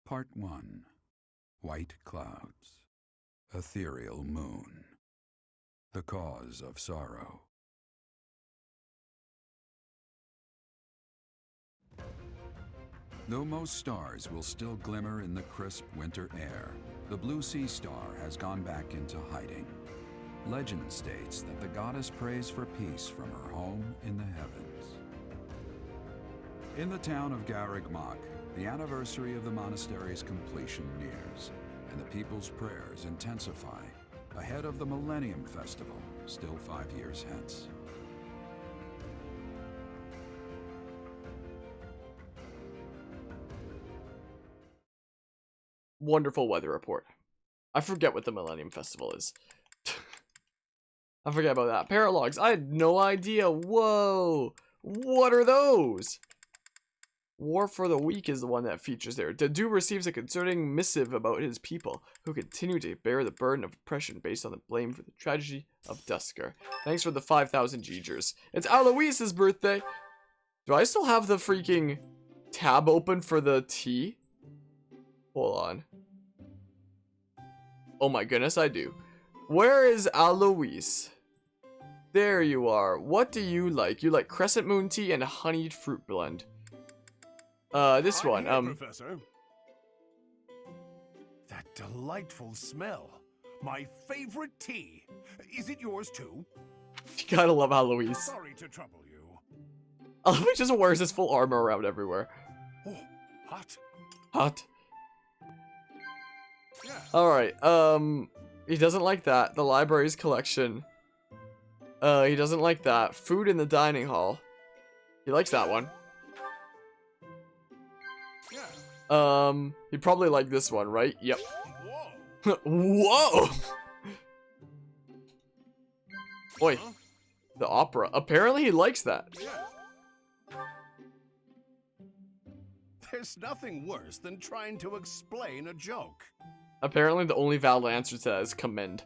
Part 1. White Clouds. Ethereal Moon. The Cause of Sorrow. Though most stars will still glimmer in the crisp winter air, the blue sea star has gone back into hiding. Legend states that the goddess prays for peace from her home in the heavens. In the town of Garreg-Mach, the anniversary of the monastery's completion nears, and the people's prayers intensify ahead of the Millennium Festival, still 5 years hence. Wonderful weather report. I forget what the Millennium Festival is. I forget about that. Paralogs. I had no idea. Whoa. What are those? War for the Weak is the one that features there. Dadu receives a concerning missive about his people, who continue to bear the burden of oppression based on the blame for the tragedy of Dusker. Thanks for the 5,000 G'gers. It's Aloise's birthday. Do I still have the freaking tab open for the tea? Hold on. Oh my goodness, I do. Where is Aloise? There you are. What do you like? You like crescent moon tea and a honeyed fruit blend. This one, Professor. That delightful smell. My favorite tea. Is it yours too? You gotta love Aloise. Sorry to trouble you. Aloise just wears his full armor around everywhere. Oh, hot. Hot. Yeah. Alright, he doesn't like that. The library's collection. He doesn't like that. Food in the dining hall. He likes that one. Yeah. He'd probably like this one, right? Yep. Whoa. Whoa! Oi. Huh? The opera. Apparently he likes that. Yeah. There's nothing worse than trying to explain a joke. Apparently the only valid answer to that is commend.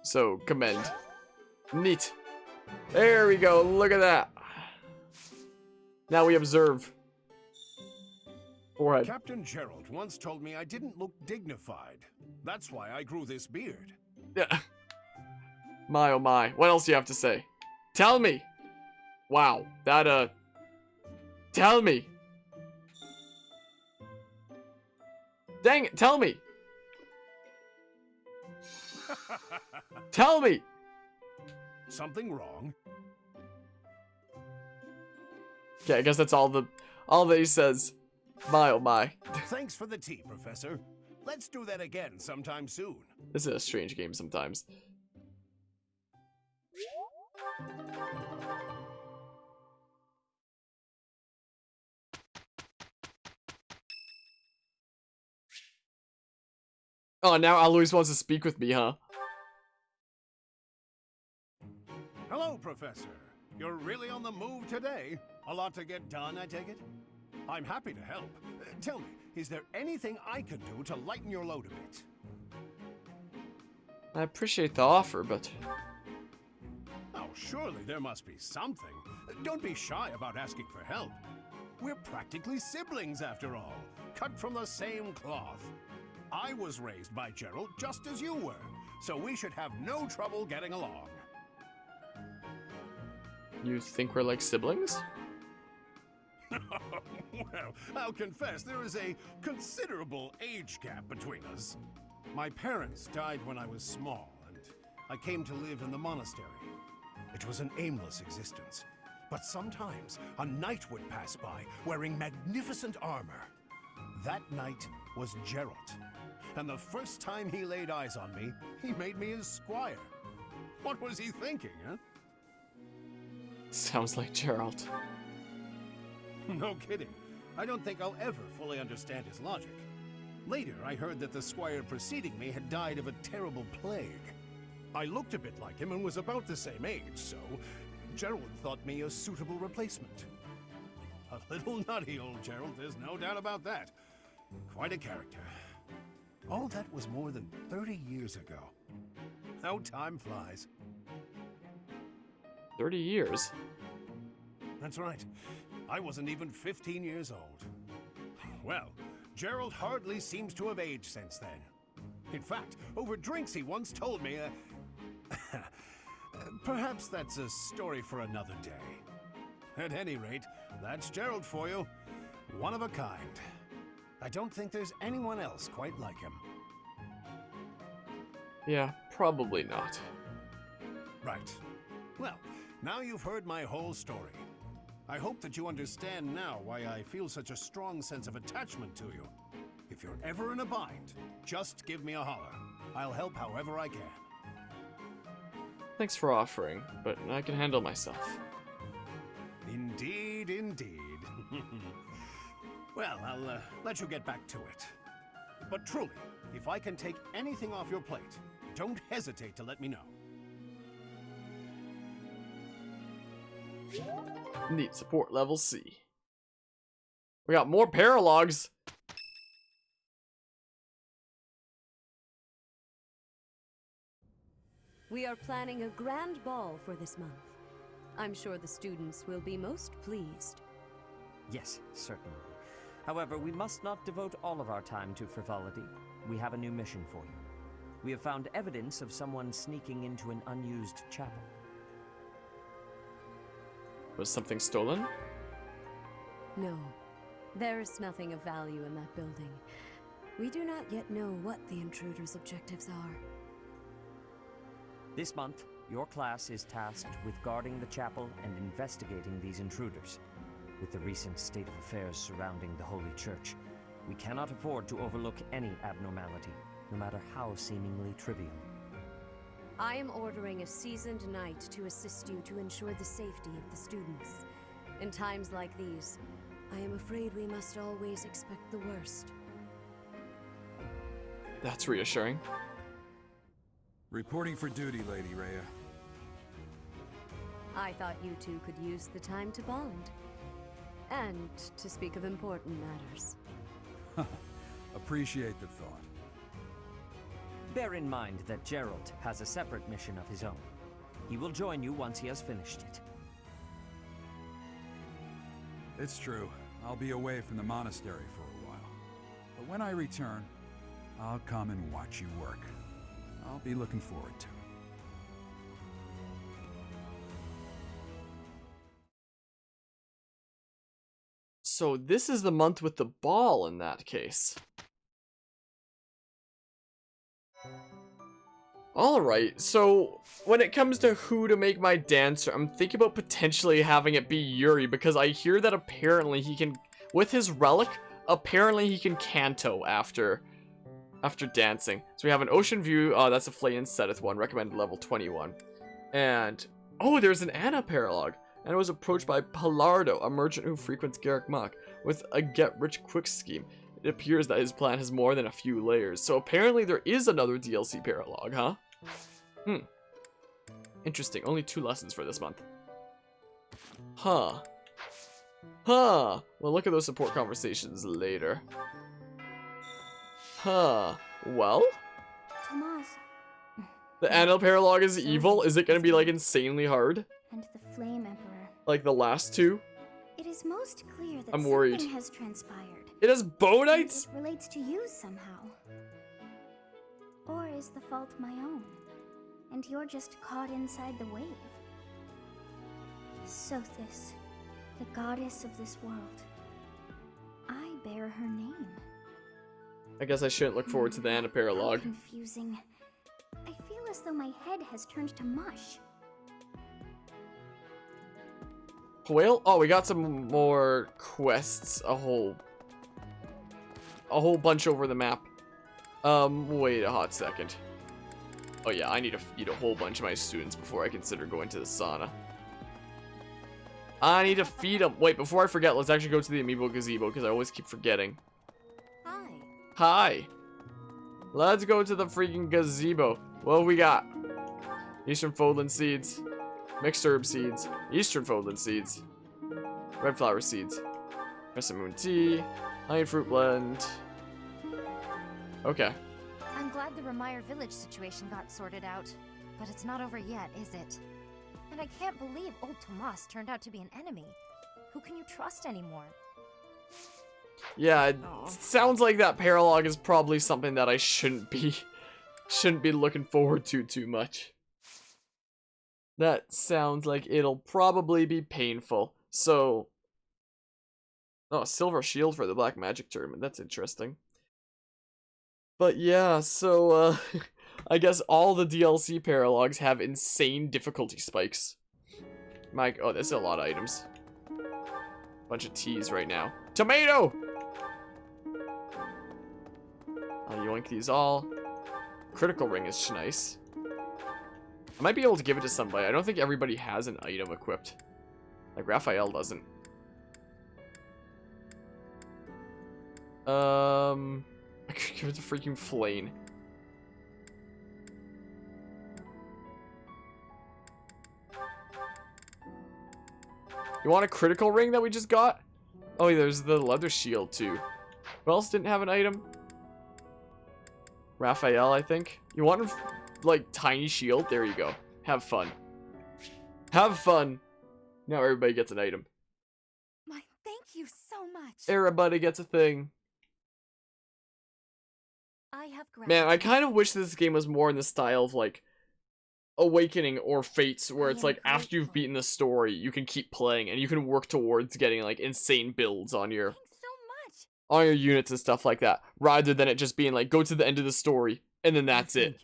So, commend. Neat. There we go. Look at that. Now we observe. Forehead. Captain Gerald once told me I didn't look dignified. That's why I grew this beard. Yeah. My oh my. What else do you have to say? Tell me. Wow. That, tell me. Dang it. Tell me. Tell me. Something wrong? Okay, I guess that's all that he says. My oh my. Thanks for the tea, Professor. Let's do that again sometime soon. This is a strange game sometimes. Oh, now Alois wants to speak with me, huh? Hello, Professor. You're really on the move today. A lot to get done, I take it? I'm happy to help. Tell me, is there anything I can do to lighten your load a bit? I appreciate the offer, but... Oh, surely there must be something. Don't be shy about asking for help. We're practically siblings, after all. Cut from the same cloth. I was raised by Gerald just as you were, so we should have no trouble getting along. You think we're like siblings? Well, I'll confess there is a considerable age gap between us. My parents died when I was small, and I came to live in the monastery. It was an aimless existence, but sometimes a knight would pass by wearing magnificent armor. That knight was Gerald, and the first time he laid eyes on me, he made me his squire. What was he thinking, huh? Sounds like Gerald. No kidding. I don't think I'll ever fully understand his logic. Later, I heard that the squire preceding me had died of a terrible plague. I looked a bit like him and was about the same age, so Gerald thought me a suitable replacement. A little nutty, old Gerald, there's no doubt about that. Quite a character. All that was more than 30 years ago. How time flies. 30 years? That's right. I wasn't even 15 years old. Well, Gerald hardly seems to have aged since then. In fact, over drinks he once told me, perhaps that's a story for another day. At any rate, that's Gerald for you. One of a kind. I don't think there's anyone else quite like him. Yeah, probably not. Right. Well, now you've heard my whole story. I hope that you understand now why I feel such a strong sense of attachment to you. If you're ever in a bind, just give me a holler. I'll help however I can. Thanks for offering, but I can handle myself. Indeed, indeed. Well, I'll let you get back to it. But truly, if I can take anything off your plate, don't hesitate to let me know. Neat. Support level C. We got more paralogs. We are planning a grand ball for this month. I'm sure the students will be most pleased. Yes, certainly. However, we must not devote all of our time to frivolity. We have a new mission for you. We have found evidence of someone sneaking into an unused chapel. Was something stolen? No, there is nothing of value in that building. We do not yet know what the intruder's objectives are. This month, your class is tasked with guarding the chapel and investigating these intruders. With the recent state of affairs surrounding the Holy Church, we cannot afford to overlook any abnormality, no matter how seemingly trivial. I am ordering a seasoned knight to assist you to ensure the safety of the students. In times like these, I am afraid we must always expect the worst. That's reassuring. Reporting for duty, Lady Rhea. I thought you two could use the time to bond. And to speak of important matters. Appreciate the thought. Bear in mind that Gerald has a separate mission of his own. He will join you once he has finished it. It's true. I'll be away from the monastery for a while. But when I return, I'll come and watch you work. I'll be looking forward to it. So this is the month with the ball in that case. Alright, so when it comes to who to make my dancer, I'm thinking about potentially having it be Yuri, because I hear that apparently he can, with his relic, apparently he can canto after dancing. So we have an ocean view, that's a Flay and Seteth one, recommended level 21. And, oh, there's an Anna paralog. And it was approached by Palardo, a merchant who frequents Garrick Mach, with a get-rich-quick scheme. It appears that his plan has more than a few layers, so apparently there is another DLC paralog, huh? Interesting, only 2 lessons for this month. Huh. Well, look at those support conversations later. Well? Tomas. The Anil paralog is evil? Is it gonna be, like, insanely hard? And the Flame Emperor. Like the last 2? It is most clear that I'm worried. something has transpired. It has bonites? It relates to you somehow. Or is the fault my own? And you're just caught inside the wave. Sothis, the goddess of this world. I bear her name. I guess I shouldn't look forward to the Anna paralog. How confusing. I feel as though my head has turned to mush. Whale? Oh, we got some more quests. A whole bunch over the map. Wait a hot second. Oh yeah, I need to feed a whole bunch of my students before I consider going to the sauna. I need to feed them. Wait, before I forget, let's actually go to the Amiibo Gazebo, because I always keep forgetting. Hi. Let's go to the freaking gazebo. What have we got? Eastern Fodland seeds. Mixed herb seeds. Eastern Fodland seeds. Red flower seeds. Crescent moon tea. Honey fruit blend. Okay. I'm glad the Ramire village situation got sorted out, but it's not over yet, is it? And I can't believe old Tomas turned out to be an enemy. Who can you trust anymore? Yeah, it sounds like that paralog is probably something that I shouldn't be looking forward to too much. That sounds like it'll probably be painful. So, oh, silver shield for the black magic tournament. That's interesting. But yeah, so I guess all the DLC paralogs have insane difficulty spikes. Oh, there's a lot of items. Bunch of T's right now. Tomato! I'll yoink these all. Critical ring is nice. I might be able to give it to somebody. I don't think everybody has an item equipped. Like Raphael doesn't. I could give it to freaking Flane. You want a critical ring that we just got? Oh, yeah, there's the leather shield too. Who else didn't have an item? Raphael, I think. You want a, like, tiny shield? There you go. Have fun. Have fun. Now everybody gets an item. My, thank you so much. Everybody gets a thing. I have Man, I kind of wish this game was more in the style of, like, Awakening or Fates, where it's like, after you've beaten the story, you can keep playing, and you can work towards getting, like, insane builds on your... on your units and stuff like that, rather than it just being like, go to the end of the story, and then that's it.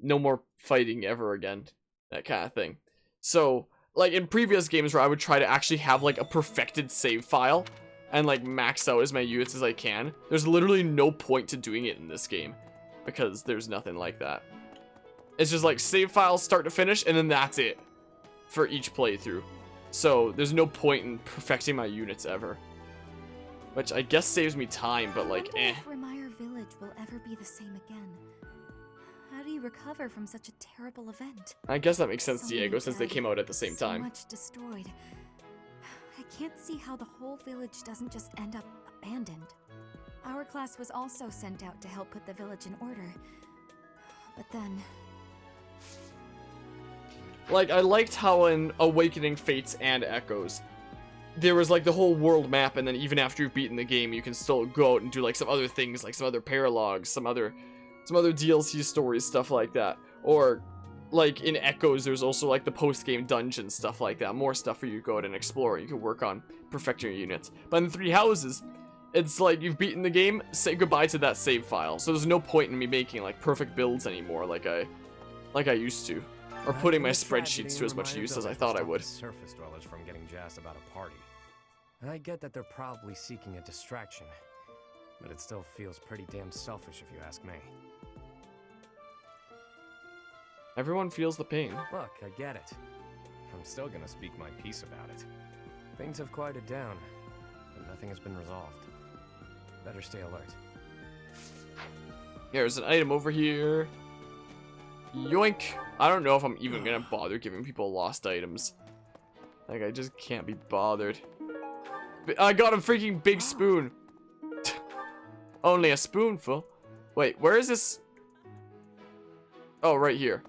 No more fighting ever again. That kind of thing. So, like, in previous games where I would try to actually have, like, a perfected save file, and, like, max out as many units as I can, there's literally no point to doing it in this game, because there's nothing like that. It's just, like, save files start to finish, and then that's it for each playthrough. So, there's no point in perfecting my units ever. Which I guess saves me time, but like, eh. If Remire Village will ever be the same again. How do you recover from such a terrible event? I guess that makes sense, So Diego, many since they dead, came out at the same so time. much destroyed. I can't see how the whole village doesn't just end up abandoned. Our class was also sent out to help put the village in order. But then... Like, I liked how in Awakening, Fates, and Echoes, there was like the whole world map, and then even after you've beaten the game, you can still go out and do like some other things, like some other paralogs, some other DLC stories, stuff like that. Or like in Echoes, there's also like the post-game dungeon, stuff like that. More stuff for you to go out and explore. You can work on perfecting your units. But in the Three Houses, it's like you've beaten the game, say goodbye to that save file. So there's no point in me making like perfect builds anymore, like I used to. Or putting my spreadsheets to as much use as I thought I would. Surface dwellers from getting jazzed about a party. I get that they're probably seeking a distraction, but it still feels pretty damn selfish if you ask me. Everyone feels the pain. Look, I get it. I'm still gonna speak my piece about it. Things have quieted down, but nothing has been resolved. Better stay alert. There's an item over here. Yoink! I don't know if I'm even gonna bother giving people lost items. Like, I just can't be bothered. I got a freaking big spoon. Only a spoonful. Wait, where is this? Oh, right here.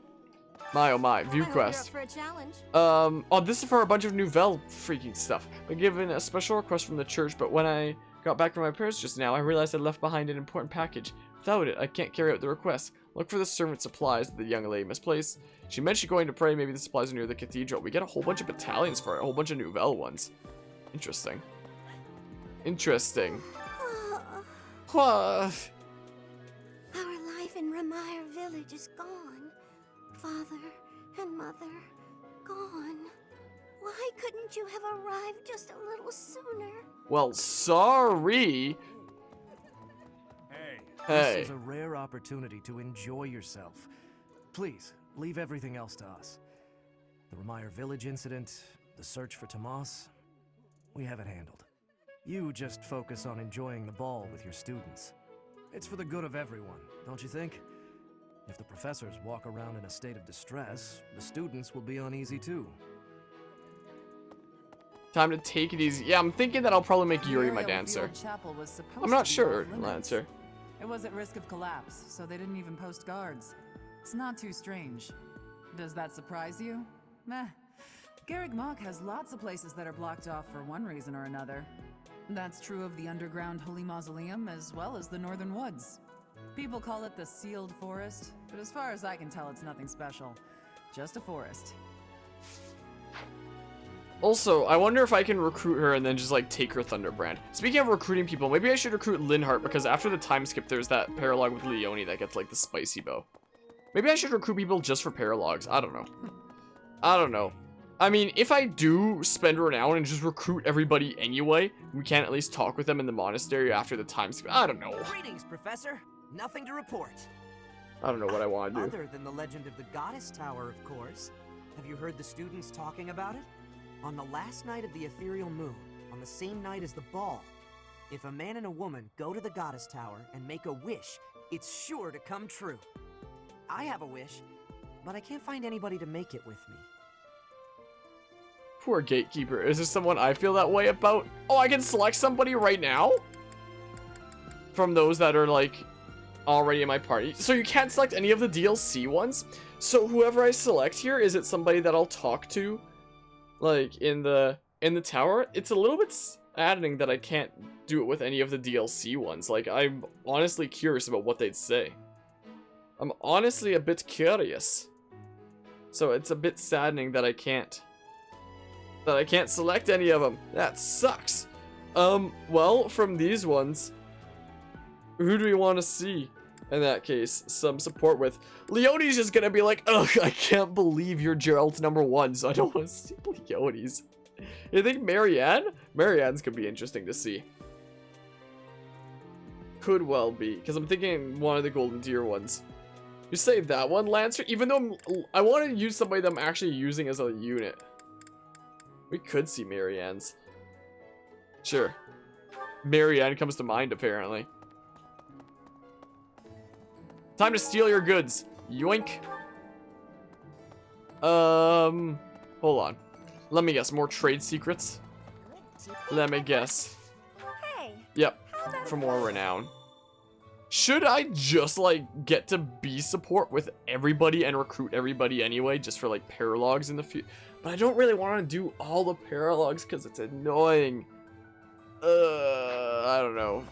My oh my, view quest. For a challenge. Oh, this is for a bunch of Nouvelle freaking stuff. Been given a special request from the church, but when I got back from my parents just now, I realized I left behind an important package. Without it, I can't carry out the request. Look for the servant supplies that the young lady misplaced. She mentioned going to pray, maybe the supplies are near the cathedral. We get a whole bunch of battalions for it, a whole bunch of Nouvelle ones. Interesting. Interesting. What? Our life in Remire Village is gone. Father and Mother, gone. Why couldn't you have arrived just a little sooner? Well, sorry. Hey. This is a rare opportunity to enjoy yourself. Please, leave everything else to us. The Remire Village incident, the search for Tomas, we have it handled. You just focus on enjoying the ball with your students. It's for the good of everyone, don't you think? If the professors walk around in a state of distress, the students will be uneasy too. Time to take it easy. Yeah, I'm thinking that I'll probably make Yuri my dancer. I'm not sure, Lancer. It was at risk of collapse, so they didn't even post guards. It's not too strange. Does that surprise you? Meh. Scarrig Mach has lots of places that are blocked off for one reason or another. That's true of the underground Holy Mausoleum as well as the Northern Woods. People call it the Sealed Forest, but as far as I can tell, it's nothing special. Just a forest. Also, I wonder if I can recruit her and then just like take her Thunderbrand. Speaking of recruiting people, maybe I should recruit Linhardt because after the time skip, there's that paralogue with Leone that gets like the spicy bow. Maybe I should recruit people just for paralogs. I don't know. I don't know. I mean, if I do spend renown and just recruit everybody anyway, we can at least talk with them in the monastery after the time skip. I don't know. Greetings, Professor. Nothing to report. I don't know what I want to do. Other than the legend of the Goddess Tower, of course. Have you heard the students talking about it? On the last night of the ethereal moon, on the same night as the ball, if a man and a woman go to the Goddess Tower and make a wish, it's sure to come true. I have a wish, but I can't find anybody to make it with me. Poor gatekeeper. Is there someone I feel that way about? Oh, I can select somebody right now? From those that are like already in my party. So you can't select any of the DLC ones? So whoever I select here, is it somebody that I'll talk to? Like in the tower? It's a little bit saddening that I can't do it with any of the DLC ones. Like, I'm honestly curious about what they'd say. I'm honestly a bit curious. So it's a bit saddening that I can't select any of them. That sucks. Well, from these ones, who do we want to see? In that case, some support with. Leone's just gonna be like, ugh, I can't believe you're Gerald's #1, so I don't want to see Leone's. You think Marianne? Marianne's could be interesting to see. Could well be, because I'm thinking one of the golden tier ones. You say that one, Lancer? Even though I want to use somebody that I'm actually using as a unit. We could see Marianne's. Sure. Marianne comes to mind, apparently. Time to steal your goods. Yoink. Hold on. Let me guess. More trade secrets? Let me guess. Hey, Yep. For more renown. Should I just, like, get to be support with everybody and recruit everybody anyway, just for, like, paralogs in the future? But I don't really want to do all the paralogs because it's annoying. I don't know.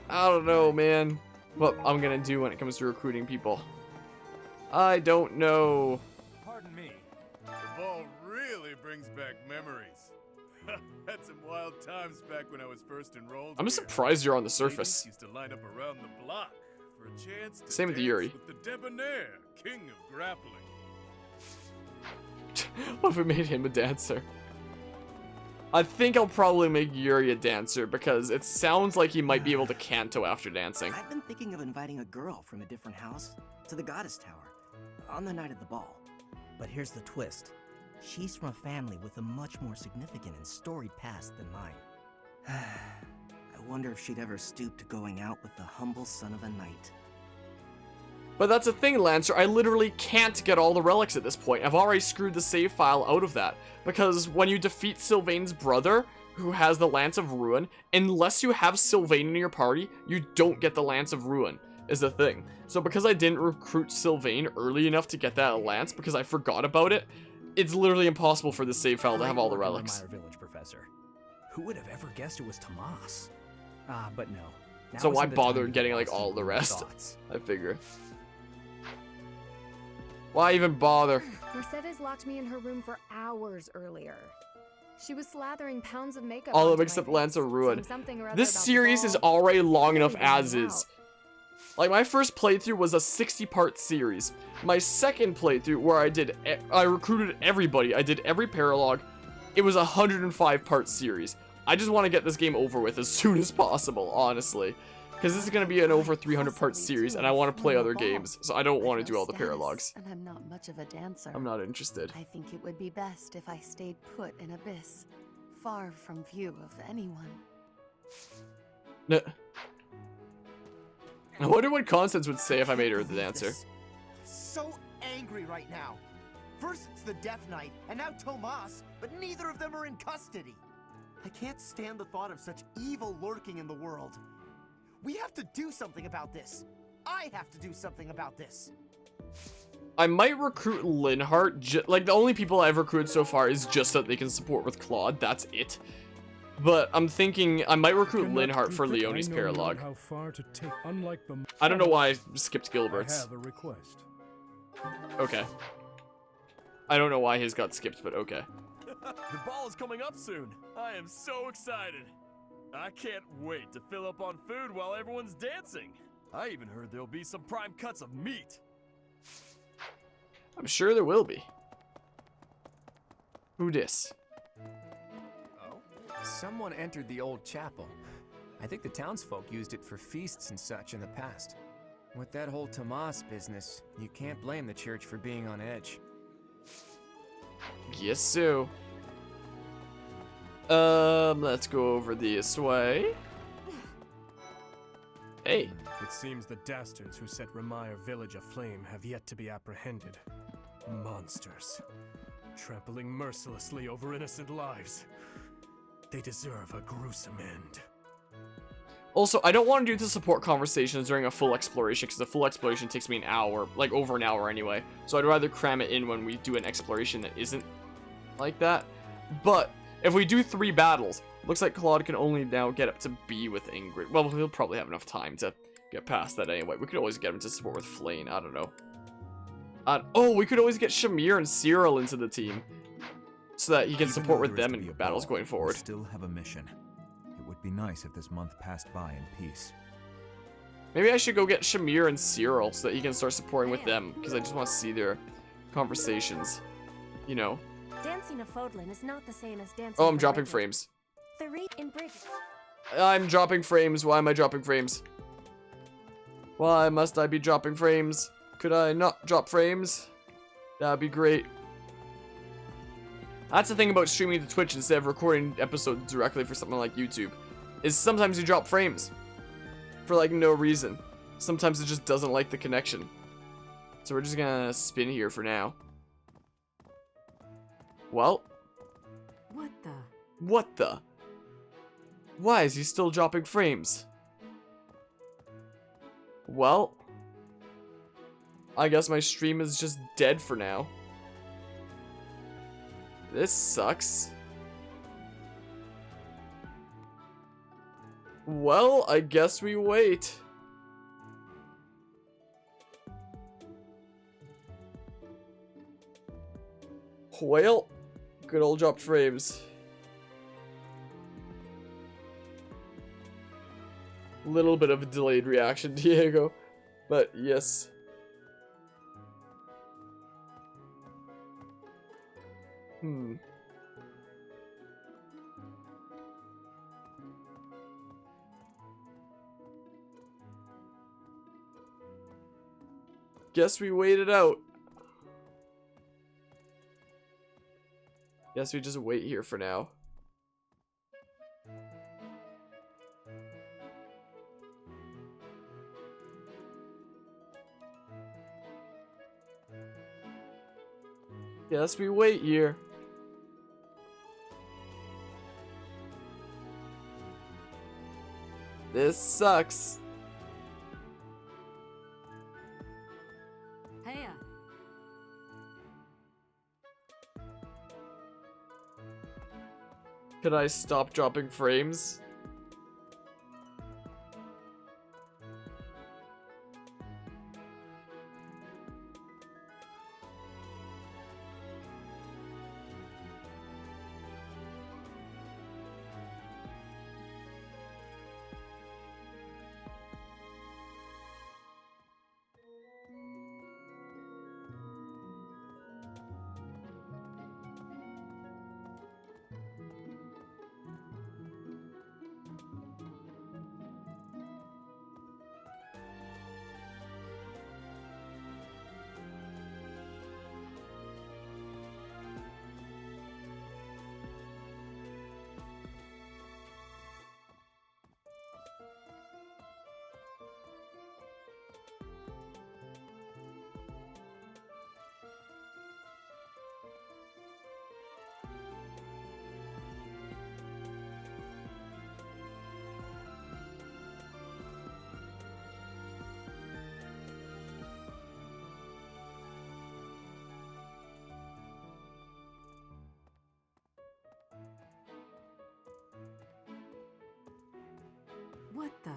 I don't know, man. What I'm gonna do when it comes to recruiting people. I don't know. Pardon me. The ball really brings back memories. Had some wild times back when I was first enrolled. I'm surprised you're on the surface. Ladies used to line up around the block for a chance to Same with dance Yuri. with the debonair king of grappling. What if we made him a dancer? I think I'll probably make Yuri a dancer because it sounds like he might be able to canto after dancing. I've been thinking of inviting a girl from a different house to the Goddess Tower on the night of the ball. But here's the twist. She's from a family with a much more significant and storied past than mine. I wonder if she'd ever stoop to going out with the humble son of a knight. But that's the thing, Lancer. I literally can't get all the relics at this point. I've already screwed the save file out of that. Because when you defeat Sylvain's brother, who has the Lance of Ruin, unless you have Sylvain in your party, you don't get the Lance of Ruin, is the thing. So because I didn't recruit Sylvain early enough to get that Lance, because I forgot about it, it's literally impossible for the save file to have all the relics. Village, Professor. Who would have ever guessed it was Tomas? But no. Now So why isn't the time bother to getting, be like, lost in all the gloomy rest? thoughts. I figure. Why even bother? Mercedes locked me in her room for hours earlier. She was slathering pounds of makeup. All of onto them except my Lance face, of Ruin. saying something or other This about the series is ball. already long enough Really bringing as me is. out. Like, my first playthrough was a 60-part series. My second playthrough, where I recruited everybody, I did every paralogue, it was a 105-part series. I just want to get this game over with as soon as possible, honestly. Because this is going to be an over 300-part series, and I want to play other games, so I don't want to do all the paralogs. And I'm not much of a dancer. I'm not interested. I think it would be best if I stayed put in Abyss, far from view of anyone. I wonder what Constance would say if I made her the dancer. So angry right now. First it's the Death Knight, and now Tomas, but neither of them are in custody. I can't stand the thought of such evil lurking in the world. We have to do something about this. I have to do something about this. I might recruit Linhardt. Like, the only people I've recruited so far is just that they can support with Claude. That's it. But I'm thinking I might recruit Linhardt for Leonie's paralog. I don't know why I skipped Gilbert's. I have a request. Okay. I don't know why his got skipped, but okay. The ball is coming up soon. I am so excited. I can't wait to fill up on food while everyone's dancing. I even heard there'll be some prime cuts of meat. I'm sure there will be. Who dis? Someone entered the old chapel. I think the townsfolk used it for feasts and such in the past. With that whole Tomas business, you can't blame the church for being on edge. Yes, so. Let's go over this way. Hey. It seems the dastards who set Remire village aflame have yet to be apprehended. Monsters. Trampling mercilessly over innocent lives. They deserve a gruesome end. Also, I don't want to do the support conversations during a full exploration, because the full exploration takes me an hour, like over an hour anyway. So I'd rather cram it in when we do an exploration that isn't like that. But if we do 3 battles, looks like Claude can only now get up to B with Ingrid. Well, he'll probably have enough time to get past that anyway. We could always get him to support with Flane. I don't know. Oh, we could always get Shamir and Cyril into the team, so that he can support with them in battles going forward. We still have a mission. It would be nice if this month passed by in peace. Maybe I should go get Shamir and Cyril so that he can start supporting with them, because I just want to see their conversations. You know. Dancing a Fodlin is not the same as dancing. Oh, I'm dropping frames. In Bridget. I'm dropping frames. Why am I dropping frames? Why must I be dropping frames? Could I not drop frames? That'd be great. That's the thing about streaming to Twitch instead of recording episodes directly for something like YouTube, is sometimes you drop frames for like no reason. Sometimes it just doesn't like the connection. So we're just gonna spin here for now. Well. What the? What the? Why is he still dropping frames? Well, I guess my stream is just dead for now. This sucks. Well, I guess we wait. Well, good old dropped frames. Little bit of a delayed reaction, Diego, but yes. Guess we wait it out. Guess we just wait here for now. Guess we wait here. This sucks. Hey. Could I stop dropping frames? the...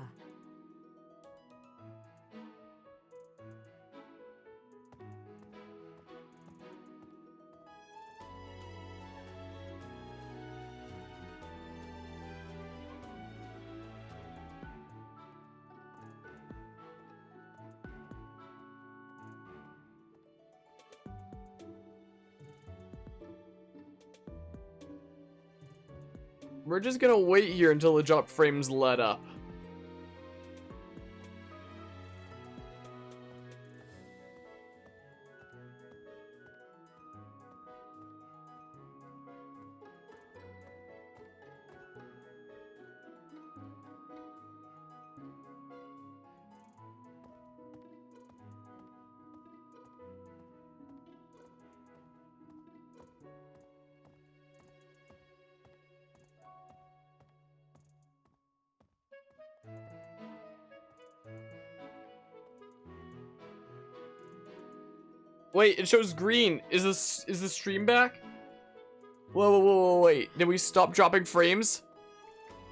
We're just gonna wait here until the drop frames let up. Wait, it shows green. Is the stream back? Whoa, wait. Did we stop dropping frames?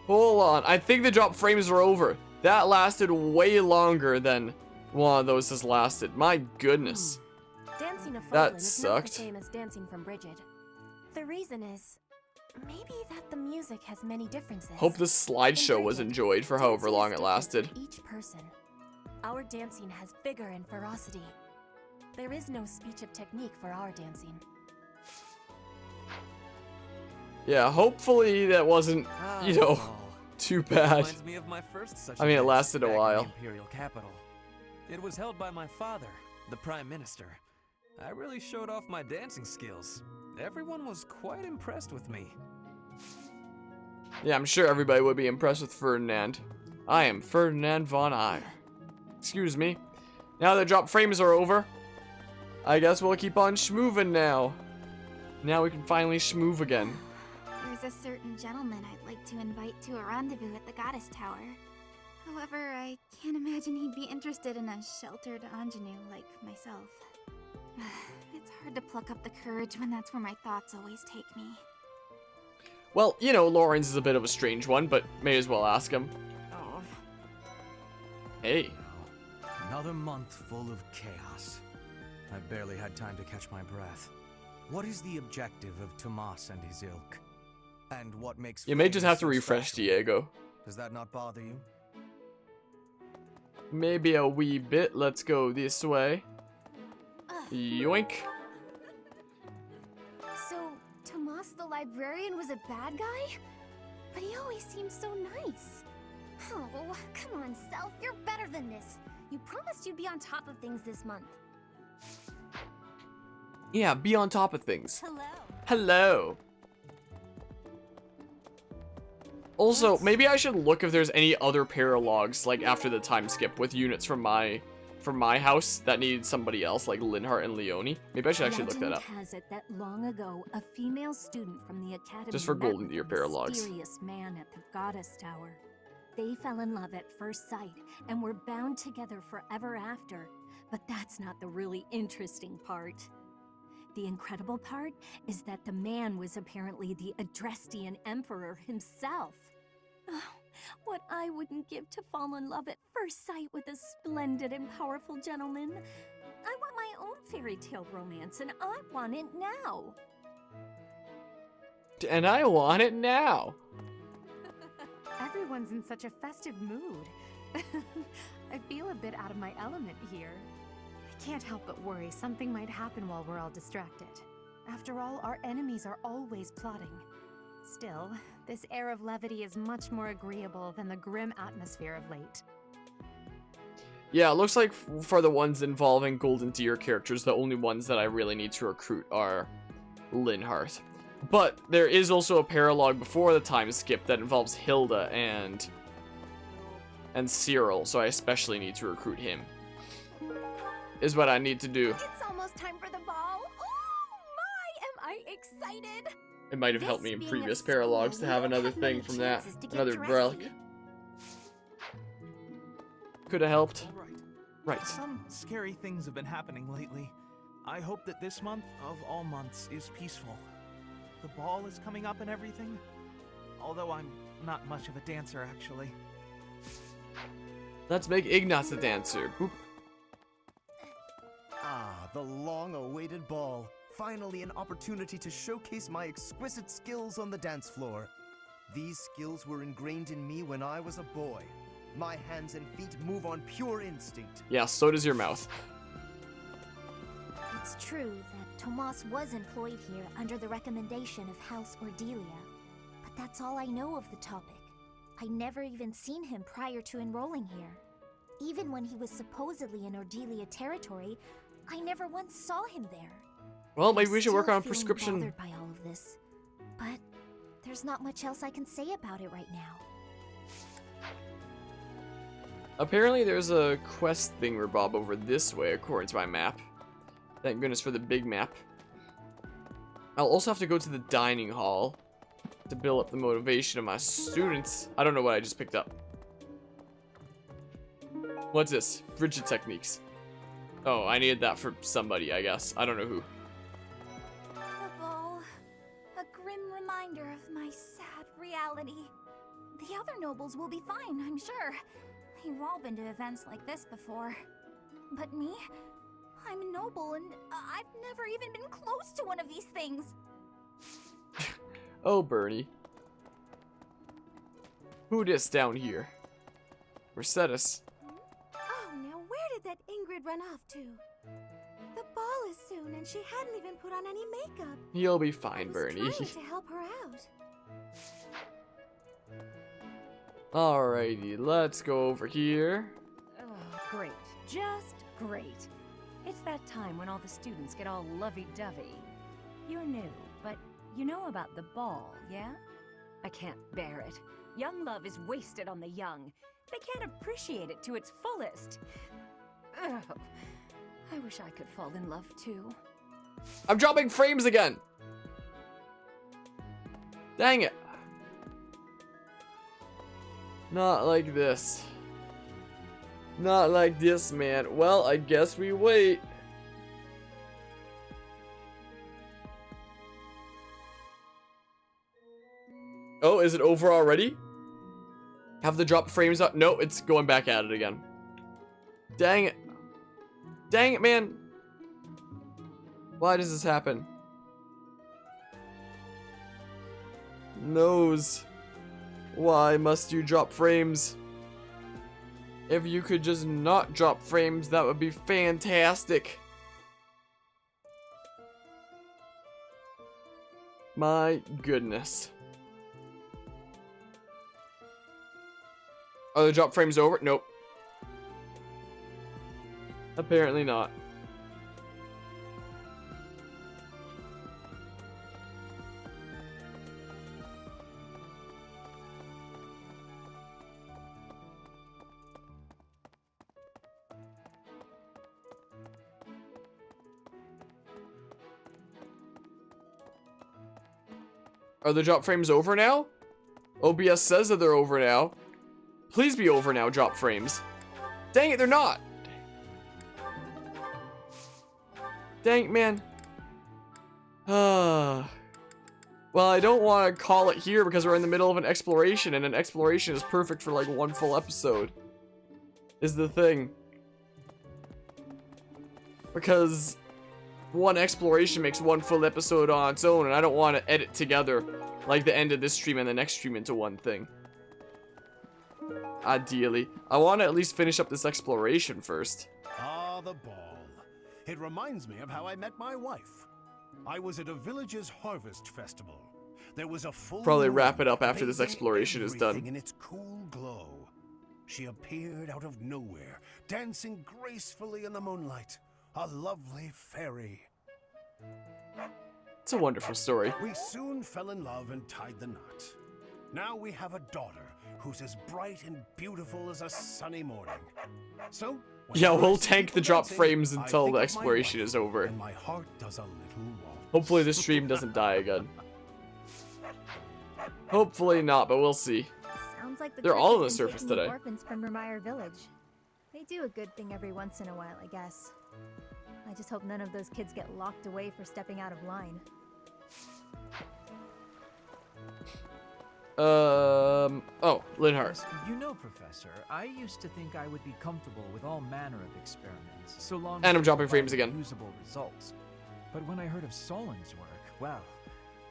Hold on. I think the drop frames are over. That lasted way longer than one of those has lasted. My goodness. Dancing a That Fallen is sucked. not the same as dancing from Bridget. The reason is maybe that the music has many differences. Hope the slideshow was enjoyed for however long it lasted. Each person. Our dancing has vigor and ferocity. There is no speech of technique for our dancing. Yeah, hopefully that wasn't, you know, too bad. Reminds me of my first such I mean, it event lasted a back in the while. Imperial capital. It was held by my father, the Prime Minister. I really showed off my dancing skills. Everyone was quite impressed with me. Yeah, I'm sure everybody would be impressed with Ferdinand. I am Ferdinand von Eyre. Excuse me. Now that drop frames are over, I guess we'll keep on schmoovin' now. Now we can finally schmoove again. There's a certain gentleman I'd like to invite to a rendezvous at the Goddess Tower. However, I can't imagine he'd be interested in a sheltered ingenue like myself. It's hard to pluck up the courage when that's where my thoughts always take me. Well, you know, Lawrence is a bit of a strange one, but may as well ask him. Oh. Hey. Another month full of chaos. I've barely had time to catch my breath. What is the objective of Tomas and his ilk? And what makes You may just Flame have to so refresh special? Diego. Does that not bother you? Maybe a wee bit. Let's go this way. Yoink. So, Tomas the librarian was a bad guy? But he always seemed so nice. Oh, come on, Self. You're better than this. You promised you'd be on top of things this month. Yeah, be on top of things. Hello. Hello. Also, maybe I should look if there's any other paralogs, like after the time skip, with units from my house that needed somebody else, like Linhardt and Leone. Maybe I should actually look that up. Legend has it that long ago, a female student from the academy Just for met Golden with Deer a paralogs. mysterious man at the Goddess Tower. They fell in love at first sight and were bound together forever after. But that's not the really interesting part. The incredible part is that the man was apparently the Adrestian Emperor himself. Oh, what I wouldn't give to fall in love at first sight with a splendid and powerful gentleman. I want my own fairy tale romance, and I want it now. And I want it now. Everyone's in such a festive mood. I feel a bit out of my element here. I can't help but worry something might happen while we're all distracted. After all, our enemies are always plotting. Still, this air of levity is much more agreeable than the grim atmosphere of late. Yeah, it looks like for the ones involving Golden Deer characters, the only ones that I really need to recruit are Linhardt. But there is also a paralog before the time skip that involves Hilda and Cyril, so I especially need to recruit him. Is what I need to do. It's almost time for the ball. Oh my, am I excited! It might have helped me in previous paralogs to have another thing from that. Another relic. Could have helped. Right. Some scary things have been happening lately. I hope that this month, of all months, is peaceful. The ball is coming up and everything. Although I'm not much of a dancer, actually. Let's make Ignatz the dancer. Boop. Ah, the long-awaited ball. Finally an opportunity to showcase my exquisite skills on the dance floor. These skills were ingrained in me when I was a boy. My hands and feet move on pure instinct. Yeah, so does your mouth. It's true that Tomas was employed here under the recommendation of House Ordelia, but that's all I know of the topic. I never even seen him prior to enrolling here. Even when he was supposedly in Ordelia territory, I never once saw him there. Well, maybe we should work on a I'm still feeling prescription. bothered by all of this, but there's not much else I can say about it right now. Apparently there's a quest thingamabob over this way, according to my map. Thank goodness for the big map. I'll also have to go to the dining hall to build up the motivation of my students. I don't know what I just picked up. What's this? Frigid techniques. Oh, I needed that for somebody, I guess. I don't know who. A ball. A grim reminder of my sad reality. The other nobles will be fine, I'm sure. They've all been to events like this before. But me? I'm a noble and I've never even been close to one of these things. Oh, Bernie. Who dis down here? Mercedes. Oh, now where did that Ingrid run off to? The ball is soon and she hadn't even put on any makeup. You'll be fine, Bernie. Trying to help her out. Alrighty, let's go over here. Oh, great. Just great. It's that time when all the students get all lovey-dovey. You're new, but you know about the ball, yeah? I can't bear it. Young love is wasted on the young. They can't appreciate it to its fullest. Ugh. I wish I could fall in love too. I'm dropping frames again! Dang it. Not like this. Not like this, man. Well, I guess we wait. Oh, is it over already? Have the drop frames up? No, it's going back at it again. Dang it. Dang it, man. Why does this happen? Nose. Why must you drop frames? If you could just not drop frames, that would be fantastic. My goodness. Are the drop frames over? Nope. Apparently not. Are the drop frames over now? OBS says that they're over now. Please be over now, drop frames. Dang it, they're not. Dang it, man. Well, I don't want to call it here because we're in the middle of an exploration, and an exploration is perfect for like one full episode. Is the thing. Because one exploration makes one full episode on its own, and I don't want to edit together like the end of this stream and the next stream into one thing. Ideally. I want to at least finish up this exploration first. Ah, the ball. It reminds me of how I met my wife. I was at a village's harvest festival. There was a full Probably moon, wrap it up after this bathing exploration is done. everything in its cool glow. She appeared out of nowhere, dancing gracefully in the moonlight. A lovely fairy. It's a wonderful story. We soon fell in love and tied the knot. Now we have a daughter who's as bright and beautiful as a sunny morning. So, when Yeah, I we'll see tank people the drop dancing, frames I until think the of my exploration wife, is over. and my heart does a little waltz. Hopefully this stream doesn't die again. Hopefully not, but we'll see. Sounds like the They're church all on has the been surface taking the today. orphans from Remire Village. They do a good thing every once in a while, I guess. I just hope none of those kids get locked away for stepping out of line. Oh, Linhart. Yes, you know, Professor, I used to think I would be comfortable with all manner of experiments, so long And as I'm they dropping frames provided again. usable results. But when I heard of Solon's work, well,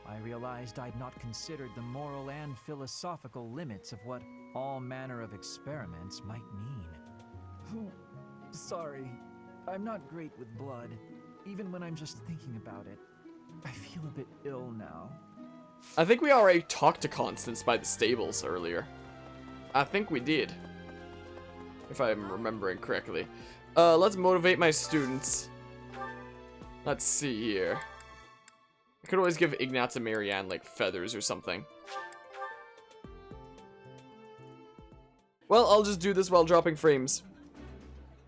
I realized I'd not considered the moral and philosophical limits of what all manner of experiments might mean. Sorry, I'm not great with blood. Even when I'm just thinking about it, I feel a bit ill now. I think we already talked to Constance by the stables earlier. I think we did. If I'm remembering correctly. Let's motivate my students. Let's see here. I could always give Ignatz and Marianne, like, feathers or something. Well, I'll just do this while dropping frames.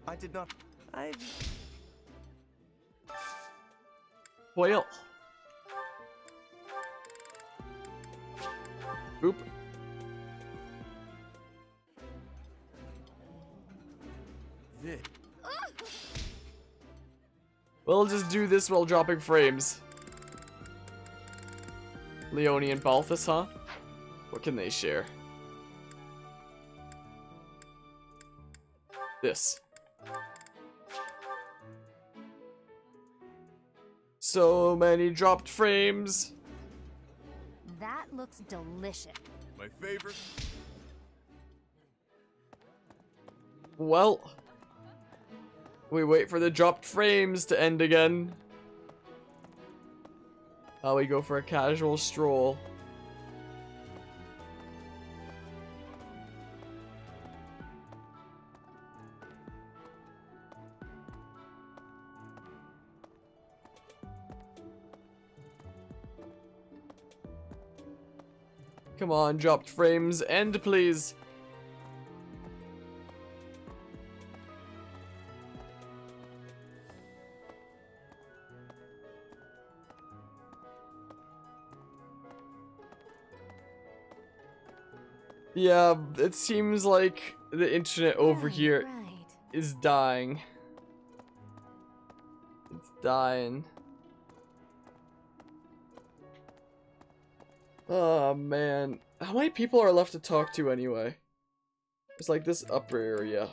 I did not... Well. Boop. We'll just do this while dropping frames. Leonie and Balthus, huh? What can they share? This. So many dropped frames. That looks delicious. My favorite. Well, we wait for the dropped frames to end again. We go for a casual stroll. Come on, dropped frames, end please. Yeah, it seems like the internet over here is dying. It's dying. Oh man, how many people are left to talk to anyway? It's like this upper area.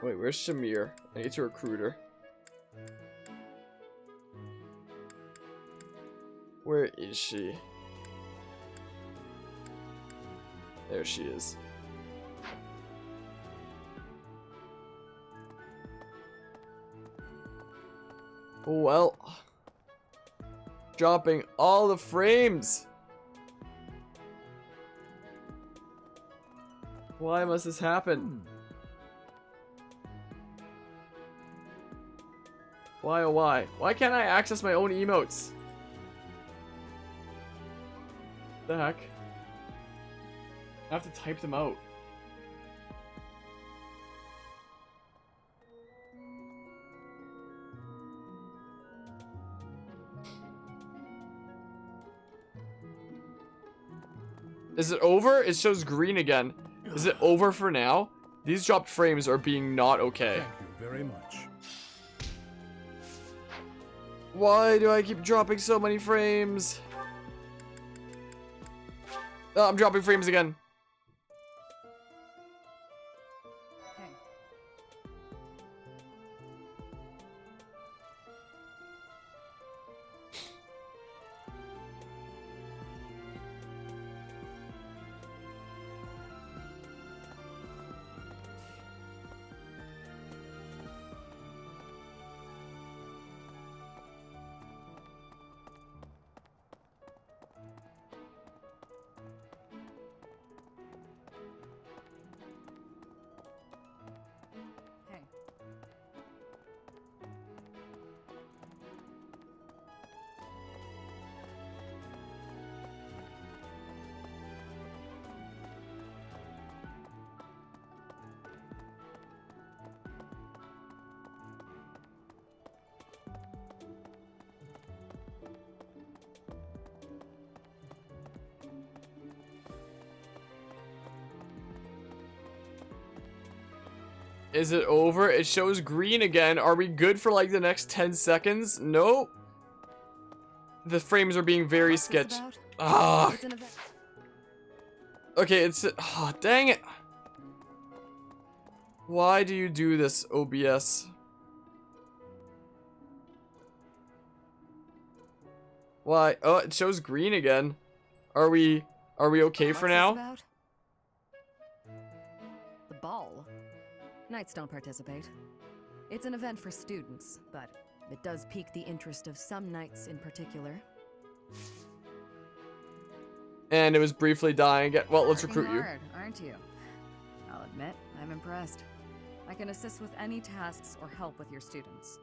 Wait, where's Shamir? I need to recruit her. Where is she? There she is. Well, dropping all the frames. Why must this happen? Why oh why? Why can't I access my own emotes? The heck? I have to type them out. Is it over? It shows green again. Is it over for now? These dropped frames are being not okay. Thank you very much. Why do I keep dropping so many frames? Oh, I'm dropping frames again. Is it over? It shows green again. Are we good for like the next 10 seconds? Nope. The frames are being very What's this sketchy. about? Ah. It's an event. Okay, it's dang it. Why do you do this, OBS? Why? Oh, it shows green again. Are we okay for What's now? this about? The ball. Knights don't participate. It's an event for students, but it does pique the interest of some knights in particular. And it was briefly dying again. Well, let's recruit you. Hard, aren't you? I'll admit, I'm impressed. I can assist with any tasks or help with your students.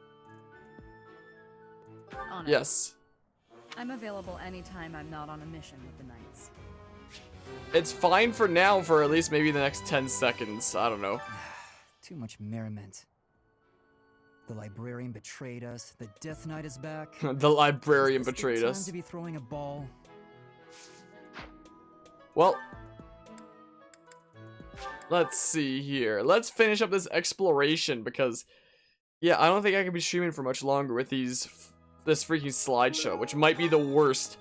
Honest. Yes. I'm available anytime I'm not on a mission with the knights. It's fine for now for at least maybe the next 10 seconds. I don't know. Too much merriment. The librarian betrayed us. The Death Knight is back. The librarian Is this betrayed the us. time to be throwing a ball. Well, let's see here. Let's finish up this exploration because, yeah, I don't think I can be streaming for much longer with this freaking slideshow, which might be the worst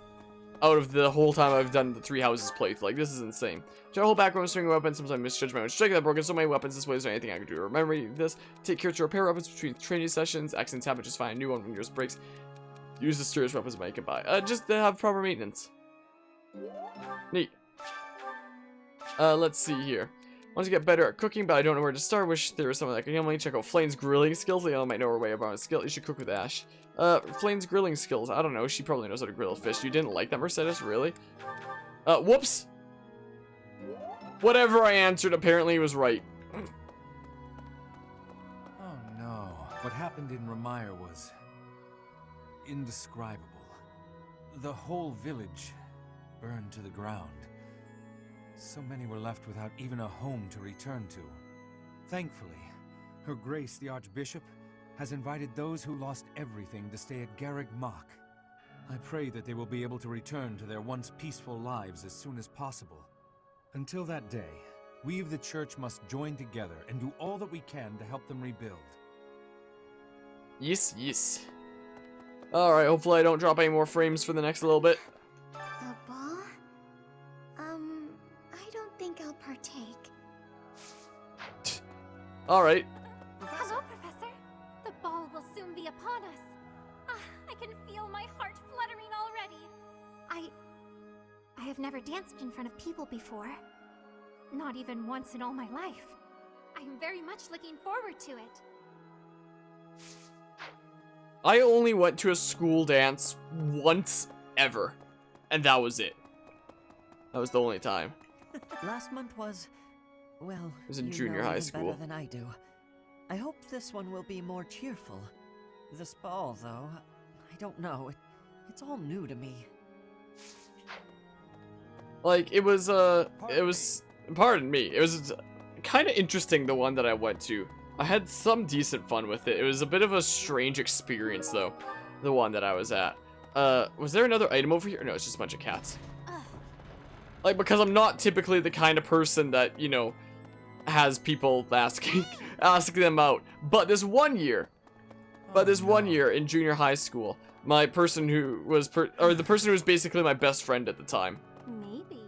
out of the whole time I've done the Three Houses playthrough. Like, this is insane. Try to hold back when I'm swinging weapons. Sometimes I misjudge my own strike that broken so many weapons this way. Is there anything I can do to remember this? Take care to repair weapons between training sessions. Accidents happen, just find a new one when yours breaks. Use the storage weapons I can buy. Just to have proper maintenance. Neat. Let's see here. Want to get better at cooking, but I don't know where to start. Wish there was someone that could help me. Check out Flame's grilling skills. Leon might know her way about a skill. You should cook with Ash. Flame's grilling skills. I don't know. She probably knows how to grill a fish. You didn't like that, Mercedes? Really? Whoops. Whatever I answered apparently was right. Oh no. What happened in Remire was indescribable. The whole village burned to the ground. So many were left without even a home to return to. Thankfully, Her Grace the Archbishop has invited those who lost everything to stay at Garreg Mach. I pray that they will be able to return to their once peaceful lives as soon as possible. Until that day, we of the Church must join together and do all that we can to help them rebuild. Yes, yes. Alright, hopefully I don't drop any more frames for the next little bit. The ball? I don't think I'll partake. Alright. Hello, Professor. The ball will soon be upon us. I can feel my heart fluttering already. I have never danced in front of people before. Not even once in all my life. I am very much looking forward to it. I only went to a school dance once ever. And that was it. That was the only time. Last month was, well, It was in you junior know high even school. better than I do. I hope this one will be more cheerful. This ball, though, I don't know. It's all new to me. Like, it was pardon me, it was kind of interesting, the one that I went to. I had some decent fun with it. It was a bit of a strange experience, though, the one that I was at. Was there another item over here? No, it's just a bunch of cats. Like, because I'm not typically the kind of person that, you know, has people asking them out. But this one year, in junior high school, my person who was, the person who was basically my best friend at the time. Maybe.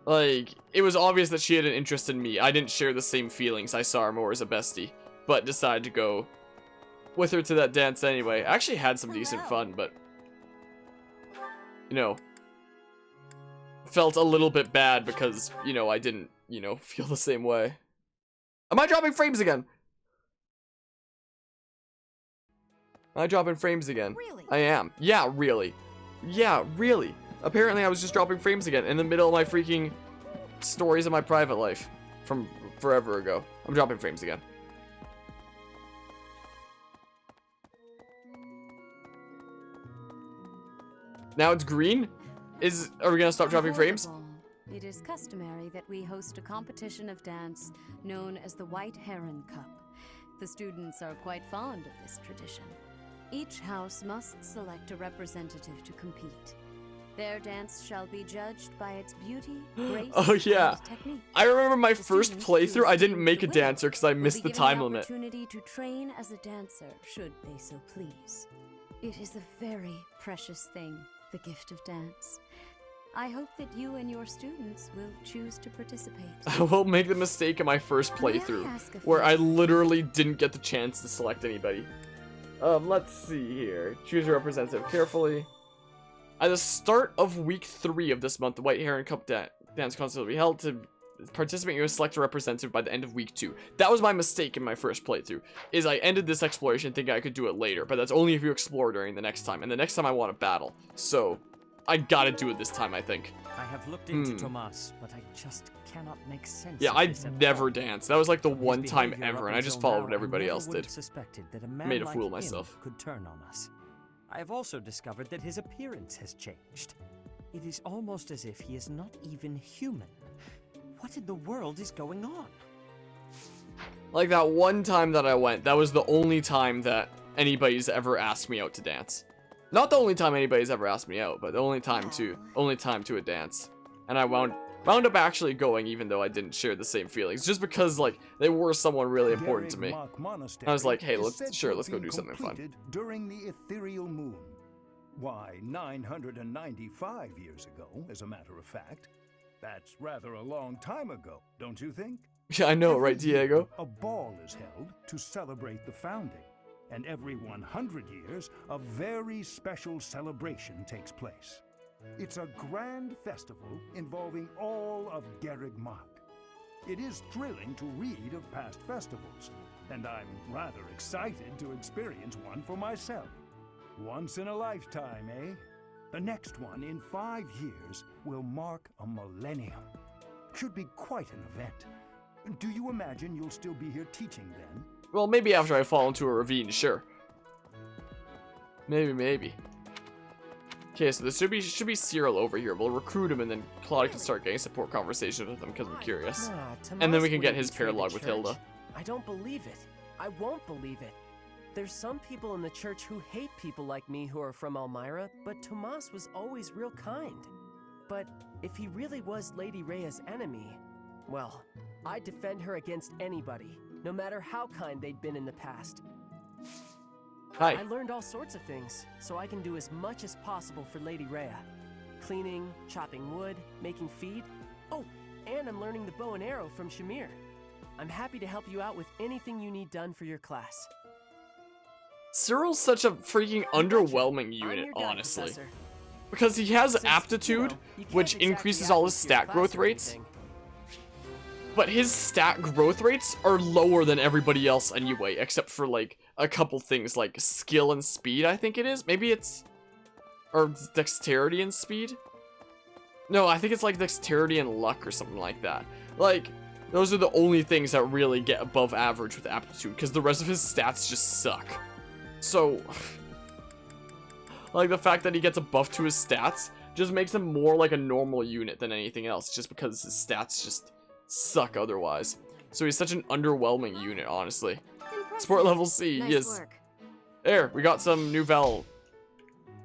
Like, it was obvious that she had an interest in me. I didn't share the same feelings. I saw her more as a bestie, but decided to go with her to that dance anyway. I actually had some decent fun, but, you know, felt a little bit bad because, you know, I didn't, you know, feel the same way. Am I dropping frames again? Am I dropping frames again? Really? I am. Yeah, really. Yeah, really. Apparently I was just dropping frames again in the middle of my freaking stories of my private life from forever ago. I'm dropping frames again. Now it's green? Are we gonna stop dropping Before the frames? ball, it is customary that we host a competition of dance known as the White Heron Cup. The students are quite fond of this tradition. Each house must select a representative to compete. Their dance shall be judged by its beauty, grace, Oh yeah. and technique. I remember my first students playthrough, I choose didn't make a the winner dancer because I will missed be the given time the limit. opportunity to train as a dancer, should they so please. It is a very precious thing. the gift of dance. I hope that you and your students will choose to participate. I will make the mistake in my first playthrough, ask a where I favor? literally didn't get the chance to select anybody. Let's see here. Choose a representative carefully. At the start of week 3 of this month, the White Heron Cup Dance Contest will be held. To participate, you will select a representative by the end of week 2. That was my mistake in my first playthrough, is I ended this exploration thinking I could do it later, but that's only if you explore during the next time, and the next time I want to battle. So, I gotta do it this time, I think. I have looked into Tomas, but I just cannot make sense Yeah, of I this at never all. danced. That was like the From his one time behavior ever, up and I just until followed now, what everybody I never else would have did. suspected that a man Made a like fool of him myself. could turn on us. I have also discovered that his appearance has changed. It is almost as if he is not even human. What in the world is going on? Like that one time that I went, that was the only time that anybody's ever asked me out to dance. Not the only time anybody's ever asked me out, but the only time to a dance. And I wound up actually going, even though I didn't share the same feelings, just because like they were someone really important to me. I was like, hey, let's go do something fun. During the ethereal moon. Why, 995 years ago, as a matter of fact. That's rather a long time ago, don't you think? Yeah, I know, right, Diego? A ball is held to celebrate the founding, and every 100 years, a very special celebration takes place. It's a grand festival involving all of Garreg Mach. It is thrilling to read of past festivals, and I'm rather excited to experience one for myself. Once in a lifetime, eh? The next one, in 5 years, will mark a millennium. Should be quite an event. Do you imagine you'll still be here teaching then? Well, maybe after I fall into a ravine, sure. Maybe. Okay, so there should be Cyril over here. We'll recruit him, and then Claudia can start getting support conversations with him because I'm curious. And then we can get his paralog with Hilda. I don't believe it. I won't believe it. There's some people in the church who hate people like me who are from Elmira, but Tomas was always real kind. But if he really was Lady Rhea's enemy, well, I'd defend her against anybody, no matter how kind they'd been in the past. Hi. I learned all sorts of things, so I can do as much as possible for Lady Rhea. Cleaning, chopping wood, making feed. Oh, and I'm learning the bow and arrow from Shamir. I'm happy to help you out with anything you need done for your class. Cyril's such a freaking underwhelming unit, honestly. Because he has aptitude, which increases all his stat growth rates. But his stat growth rates are lower than everybody else anyway, except for like a couple things like skill and speed, I think it is. Maybe it's... or dexterity and speed? No, I think it's like dexterity and luck or something like that. Like, those are the only things that really get above average with aptitude, because the rest of his stats just suck. So, like the fact that he gets a buff to his stats just makes him more like a normal unit than anything else, just because his stats just suck otherwise. So he's such an underwhelming unit, honestly. Sport level C, Nice yes. work. There, we got some Nouvelle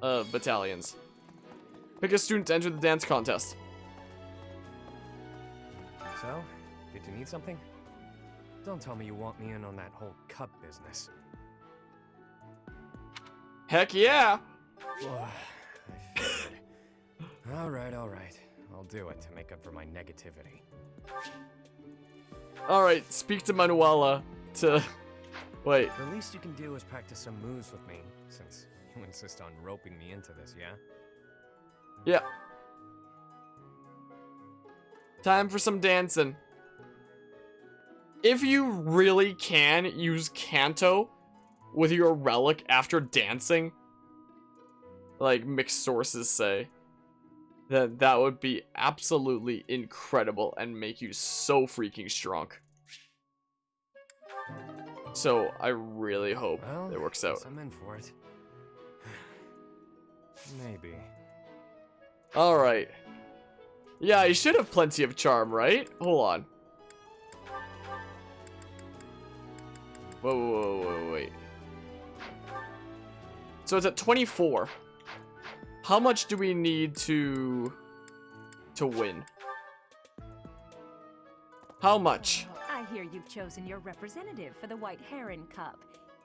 battalions. Pick a student to enter the dance contest. So, did you need something? Don't tell me you want me in on that whole cup business. Heck yeah! I figured. Alright. I'll do it to make up for my negativity. Alright, speak to Manuela to... Wait. The least you can do is practice some moves with me, since you insist on roping me into this, yeah? Yeah. Time for some dancing. If you really can use Canto with your relic after dancing, like mixed sources say, then that would be absolutely incredible and make you so freaking strong. So I really hope it works out. I'm in for it. Maybe. Alright. Yeah, you should have plenty of charm, right? Hold on. Whoa, wait. So it's at 24. How much do we need to win? How much? I hear you've chosen your representative for the White Heron Cup.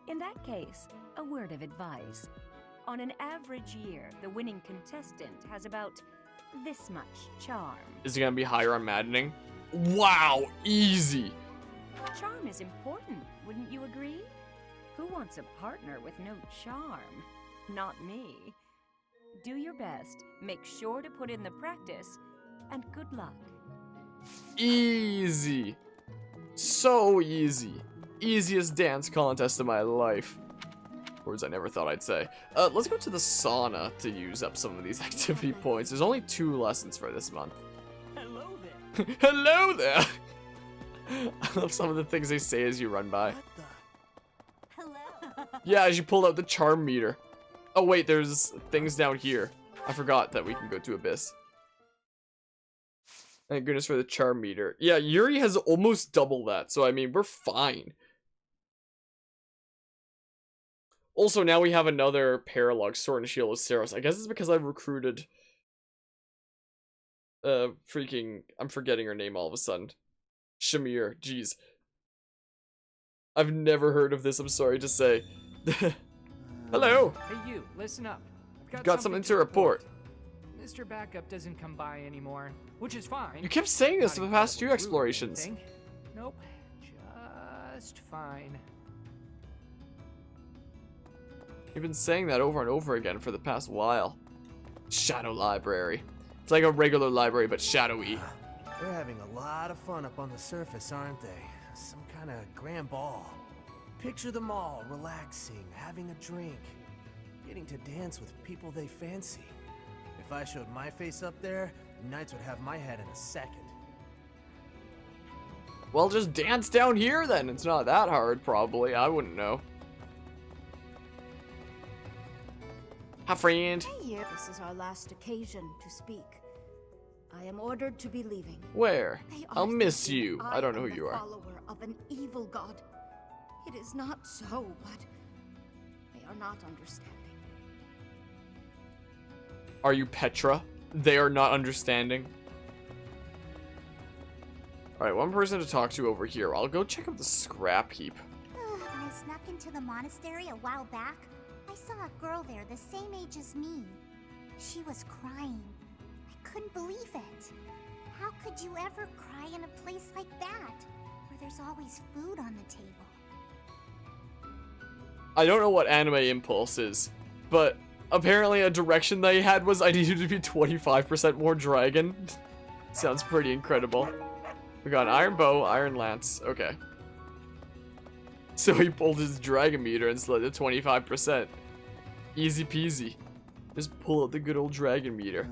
In that case, a word of advice. On an average year, the winning contestant has about this much charm. Is it gonna be higher on Maddening? Wow, easy. Charm is important, wouldn't you agree? Who wants a partner with no charm? Not me. Do your best, make sure to put in the practice, and good luck. Easy. So easy. Easiest dance contest of my life. Words I never thought I'd say. Let's go to the sauna to use up some of these activity points. There's only 2 lessons for this month. Hello there. Hello there! I love some of the things they say as you run by. Hello. Yeah, as you pull out the charm meter. Oh wait, there's things down here. I forgot that we can go to Abyss. Thank goodness for the charm meter. Yeah, Yuri has almost double that, so I mean, we're fine. Also, now we have another paralog, Sword and Shield of Saros. I guess it's because I've recruited... I'm forgetting her name all of a sudden. Shamir, jeez. I've never heard of this, I'm sorry to say. Hello! Hey you, listen up. I've Got something to report. Mr. Backup doesn't come by anymore, which is fine. You kept saying this Not for the past 2 incredibly rude or explorations. anything. Nope, just fine. You've been saying that over and over again for the past while. Shadow Library. It's like a regular library, but shadowy. They're having a lot of fun up on the surface, aren't they? Some kind of grand ball. Picture them all relaxing, having a drink, getting to dance with people they fancy. If I showed my face up there, the Knights would have my head in a second. Well, just dance down here then. It's not that hard, probably. I wouldn't know. Hi, friend. Hey, you. This is our last occasion to speak. I am ordered to be leaving. Where? They are I'll miss thinking you. I don't know who am you the are. Follower of an evil god. It is not so, but they are not understanding. Are you Petra? They are not understanding. Alright, one person to talk to over here. I'll go check out the scrap heap. When I snuck into the monastery a while back, I saw a girl there the same age as me. She was crying. I couldn't believe it. How could you ever cry in a place like that, where there's always food on the table? I don't know what anime impulse is, but apparently a direction they had was I needed to be 25% more dragon. Sounds pretty incredible. We got an iron bow, iron lance. Okay. So he pulled his dragon meter and slid to 25%. Easy peasy. Just pull out the good old dragon meter.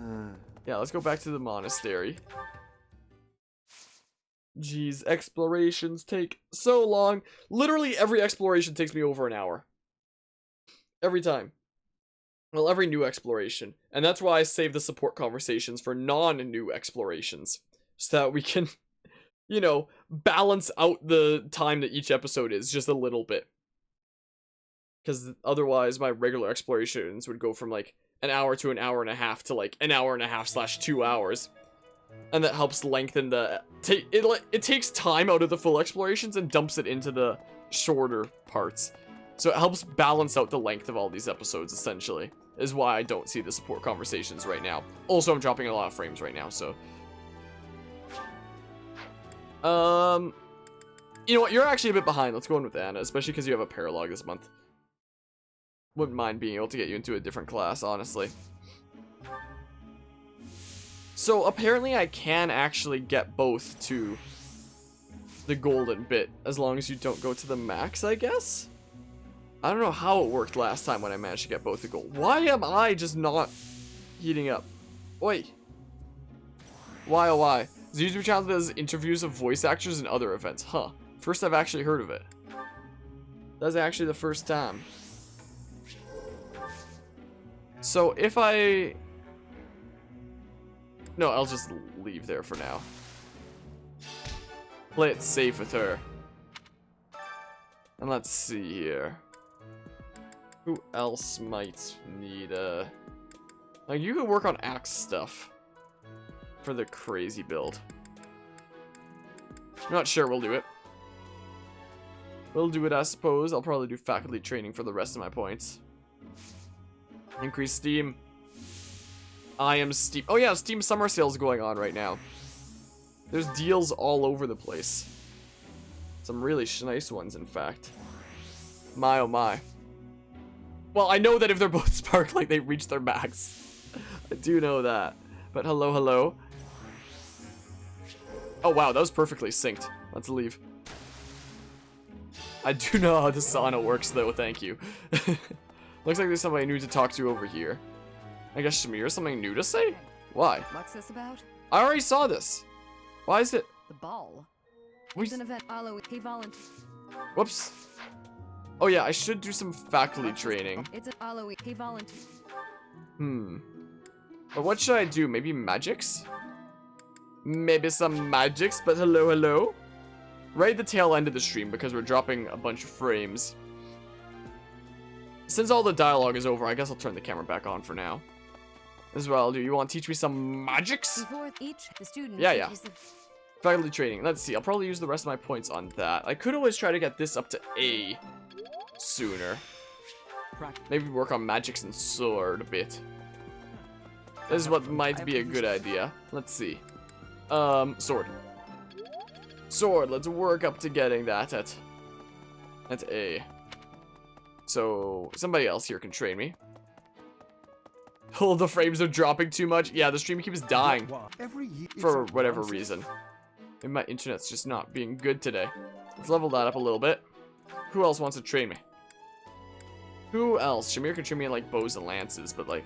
Yeah, let's go back to the monastery. Jeez, explorations take so long. Literally every exploration takes me over an hour. Every time. Well, every new exploration. And that's why I save the support conversations for non-new explorations. So that we can, you know, balance out the time that each episode is just a little bit. Because otherwise my regular explorations would go from like an hour to an hour and a half to like an hour and a half / 2 hours. And that helps lengthen the... It takes time out of the full explorations and dumps it into the shorter parts. So it helps balance out the length of all these episodes, essentially. Is why I don't see the support conversations right now. Also, I'm dropping a lot of frames right now, so... You know what? You're actually a bit behind. Let's go in with Anna, especially because you have a paralog this month. Wouldn't mind being able to get you into a different class, honestly. So, apparently I can actually get both to the golden bit, as long as you don't go to the max, I guess? I don't know how it worked last time when I managed to get both the gold. Why am I just not heating up? Oi. Why, oh why? The YouTube channel does interviews of voice actors and other events. Huh. First I've actually heard of it. That's actually the first time. So if I... No, I'll just leave there for now. Play it safe with her. And let's see here. Who else might need like, you could work on axe stuff for the crazy build. I'm not sure we'll do it. We'll do it, I suppose. I'll probably do faculty training for the rest of my points. Increase Steam. I am Steam. Oh yeah, Steam summer sales going on right now. There's deals all over the place. Some really nice ones, in fact. My oh my. Well, I know that if they're both spark, like they reach their max. I do know that. But hello, hello. Oh wow, that was perfectly synced. Let's leave. I do know how the sauna works though, thank you. Looks like there's somebody new to talk to over here. I guess Shamir, something new to say? Why? What's this about? I already saw this. Why is it? The ball. Wait. It's an event. He volunteered. Whoops. Oh yeah, I should do some faculty training. It's an he volunteered. But what should I do? Maybe magics? Maybe some magics, but hello, hello? Right at the tail end of the stream because we're dropping a bunch of frames. Since all the dialogue is over, I guess I'll turn the camera back on for now. As well, do you want to teach me some magics? Before each, the student Yeah. Faculty training. Let's see. I'll probably use the rest of my points on that. I could always try to get this up to A sooner. Maybe work on magics and sword a bit. This is what might be a good idea. Let's see. Sword. Sword. Let's work up to getting that at A. So, somebody else here can train me. Oh, the frames are dropping too much. Yeah, the stream keeps dying. For whatever reason. Maybe my internet's just not being good today. Let's level that up a little bit. Who else wants to train me? Who else? Shamir can train me in, like, bows and lances, but, like...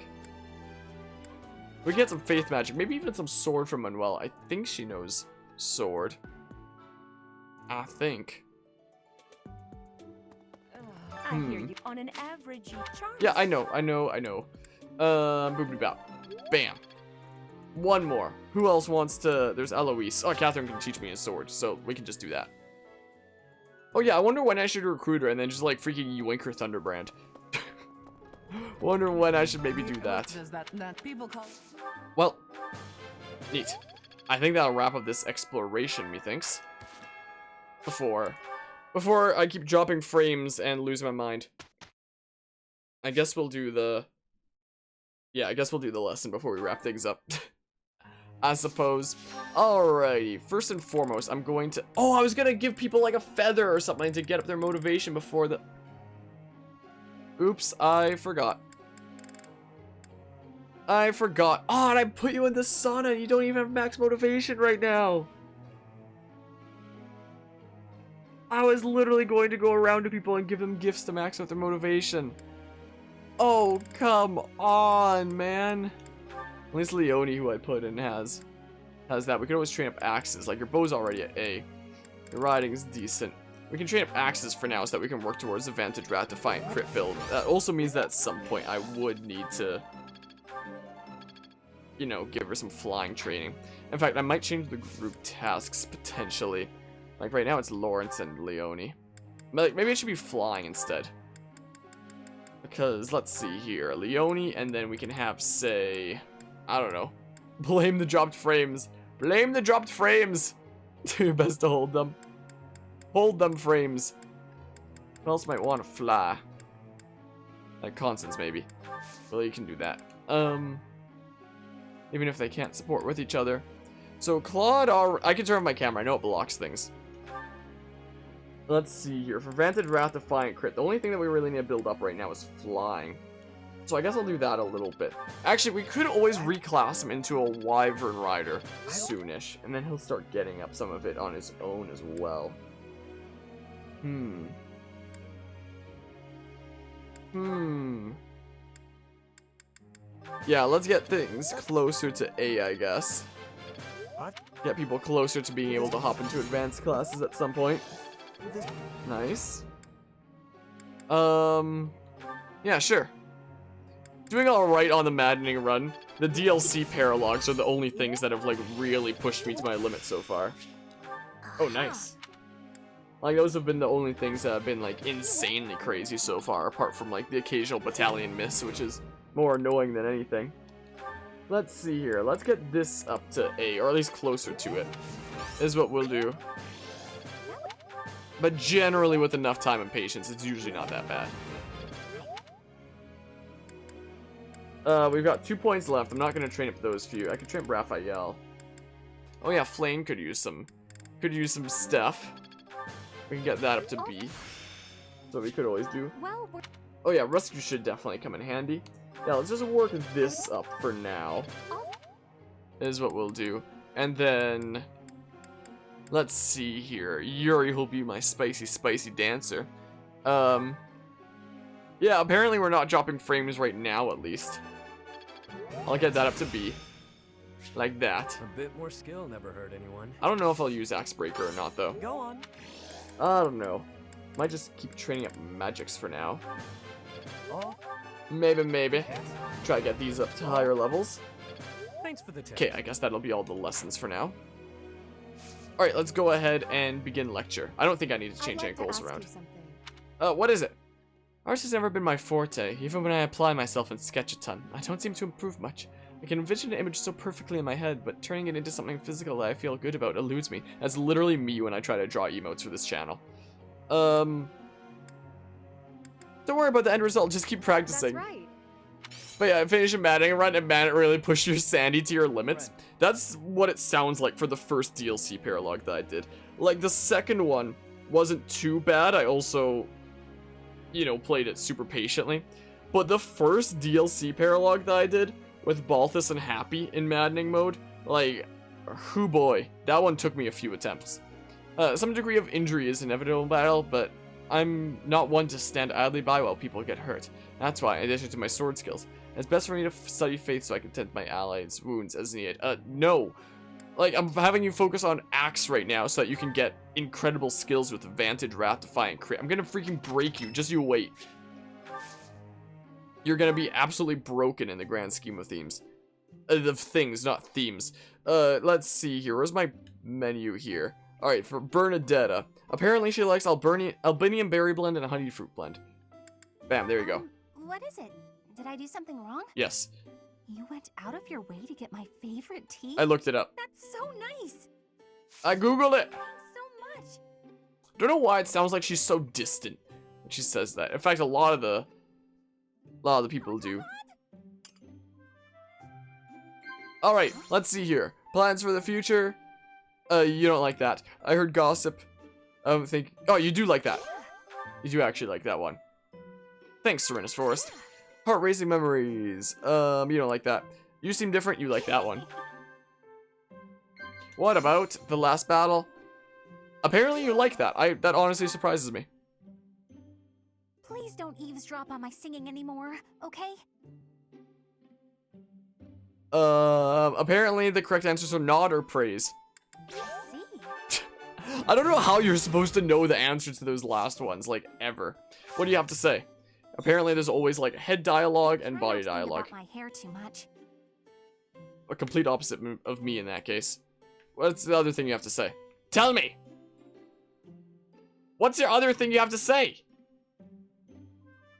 we can get some faith magic. Maybe even some sword from Manuel. I think she knows sword. I think. I hear you. On an average, you charge. Yeah, I know. Boopity bop. Bam. One more. Who else wants to... there's Eloise. Oh, Catherine can teach me a sword, so we can just do that. Oh yeah, I wonder when I should recruit her and then just like freaking yoink her Thunderbrand. Wonder when I should maybe do that. Well, neat. I think that'll wrap up this exploration, methinks. Before I keep dropping frames and lose my mind. I guess we'll do the... yeah, I guess we'll do the lesson before we wrap things up. I suppose. Alrighty, first and foremost, I'm going to... oh, I was gonna give people like a feather or something to get up their motivation before the... oops, I forgot. Oh, and I put you in the sauna and you don't even have max motivation right now. I was literally going to go around to people and give them gifts to max out their motivation. Oh, come on, man. At least Leone, who I put in, has that. We can always train up axes. Like, your bow's already at A. Your riding is decent. We can train up axes for now so that we can work towards the Vantage Rat Defiant crit build. That also means that at some point I would need to, you know, give her some flying training. In fact, I might change the group tasks, potentially. Like, right now it's Lawrence and Leone. Maybe it should be flying instead. Because, let's see here. Leone, and then we can have, say... I don't know. Blame the dropped frames. Blame the dropped frames! Do your best to hold them. Hold them, frames. Who else might want to fly? Like Constance, maybe. Well, you can do that. Even if they can't support with each other. So, Claude, I can turn on my camera. I know it blocks things. Let's see here. For Vantage Wrath Defiant Crit, the only thing that we really need to build up right now is flying. So I guess I'll do that a little bit. Actually, we could always reclass him into a Wyvern Rider soonish. And then he'll start getting up some of it on his own as well. Yeah, let's get things closer to A, I guess. Get people closer to being able to hop into advanced classes at some point. Nice. Yeah, sure. Doing alright on the Maddening run. The DLC paralogs are the only things that have, like, really pushed me to my limit so far. Oh, nice. Like, those have been the only things that have been, like, insanely crazy so far, apart from, like, the occasional battalion miss, which is more annoying than anything. Let's see here. Let's get this up to A, or at least closer to it, is what we'll do. But generally, with enough time and patience, it's usually not that bad. We've got 2 points left. I'm not gonna train up those few. I could train Raphael. Oh yeah, Flame could use some stuff. We can get that up to B. So we could always do. Oh yeah, Rescue should definitely come in handy. Yeah, let's just work this up for now. Is what we'll do. And then let's see here. Yuri will be my spicy dancer. Yeah, apparently we're not dropping frames right now, at least. I'll get that up to B. Like that. A bit more skill never hurt anyone. I don't know if I'll use Axe Breaker or not, though. Go on. I don't know. Might just keep training up magics for now. Oh. Maybe. Try to get these up to higher levels. Thanks for the tip. Okay, I guess that'll be all the lessons for now. Alright, let's go ahead and begin lecture. I don't think I need to change any goals around. What is it? Art has never been my forte. Even when I apply myself and sketch a ton, I don't seem to improve much. I can envision an image so perfectly in my head, but turning it into something physical that I feel good about eludes me. That's literally me when I try to draw emotes for this channel. Don't worry about the end result, just keep practicing. That's right. But yeah, finishing Maddening run and man, it really pushed your sanity to your limits. Right. That's what it sounds like for the first DLC paralog that I did. Like, the second one wasn't too bad. I also, you know, played it super patiently. But the first DLC paralog that I did, with Balthus and Happy in Maddening mode, like, hoo boy, that one took me a few attempts. Some degree of injury is inevitable in battle, but I'm not one to stand idly by while people get hurt. That's why, in addition to my sword skills, it's best for me to study faith so I can tend my allies' wounds as needed. No. Like, I'm having you focus on Axe right now so that you can get incredible skills with Vantage, Wrath, Defy, and Crit. I'm gonna freaking break you, just you wait. You're gonna be absolutely broken in the grand scheme of themes. Of things, not themes. Let's see here. Where's my menu here? Alright, for Bernadetta. Apparently she likes Albanian Berry Blend and a Honey Fruit Blend. Bam, there you go. What is it? Did I do something wrong? Yes. You went out of your way to get my favorite tea? I looked it up. That's so nice. I googled it. Thanks so much. Don't know why it sounds like she's so distant when she says that. In fact, a lot of the people do. All right, let's see here. Plans for the future. You don't like that. I heard gossip. Oh, you do like that. You do actually like that one. Thanks, Serenus Forest. Heart-racing memories. You don't like that. You seem different. You like that one. What about the last battle? Apparently you like that. That honestly surprises me. Please don't eavesdrop on my singing anymore, okay? Apparently the correct answers are nod or praise. I don't know how you're supposed to know the answer to those last ones, like, ever. What do you have to say? Apparently there's always, like, head dialogue and body dialogue. My hair too much. A complete opposite of me in that case. What's the other thing you have to say? Tell me! What's your other thing you have to say?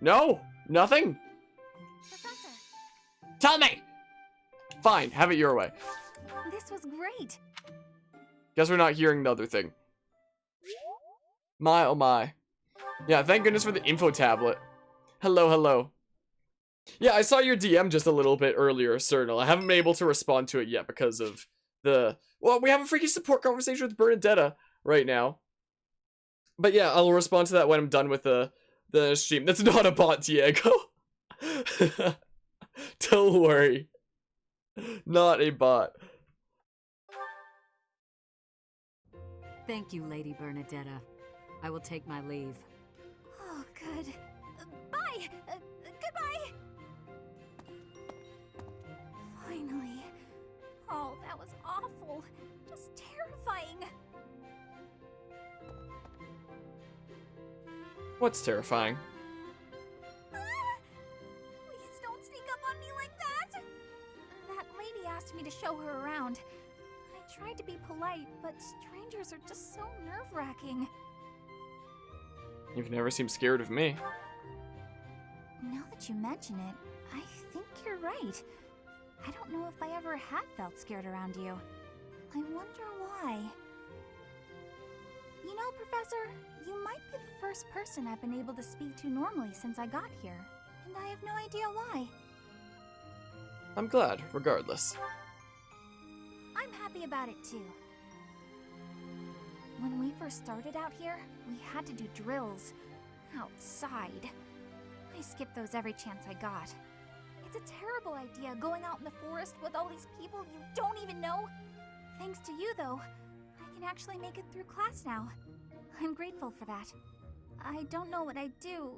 No? Nothing? Professor. Tell me! Fine, have it your way. This was great. Guess we're not hearing the other thing. My, oh my. Yeah, thank goodness for the info tablet. Hello, hello. Yeah, I saw your DM just a little bit earlier, Cernal. I haven't been able to respond to it yet because of the... Well, we have a freaking support conversation with Bernadetta right now. But yeah, I'll respond to that when I'm done with the stream. That's not a bot, Diego. Don't worry. Not a bot. Thank you, Lady Bernadetta. I will take my leave. Oh, good. Bye! Goodbye! Finally. Oh, that was awful. Just terrifying. What's terrifying? Please don't sneak up on me like that! That lady asked me to show her around. I tried to be polite, but strangers are just so nerve-wracking. You've never seemed scared of me. Now that you mention it, I think you're right. I don't know if I ever have felt scared around you. I wonder why. You know, Professor, you might be the first person I've been able to speak to normally since I got here, and I have no idea why. I'm glad, regardless. I'm happy about it too. When we first started out here, we had to do drills outside. I skipped those every chance I got. It's a terrible idea going out in the forest with all these people you don't even know. Thanks to you, though, I can actually make it through class now. I'm grateful for that. I don't know what I'd do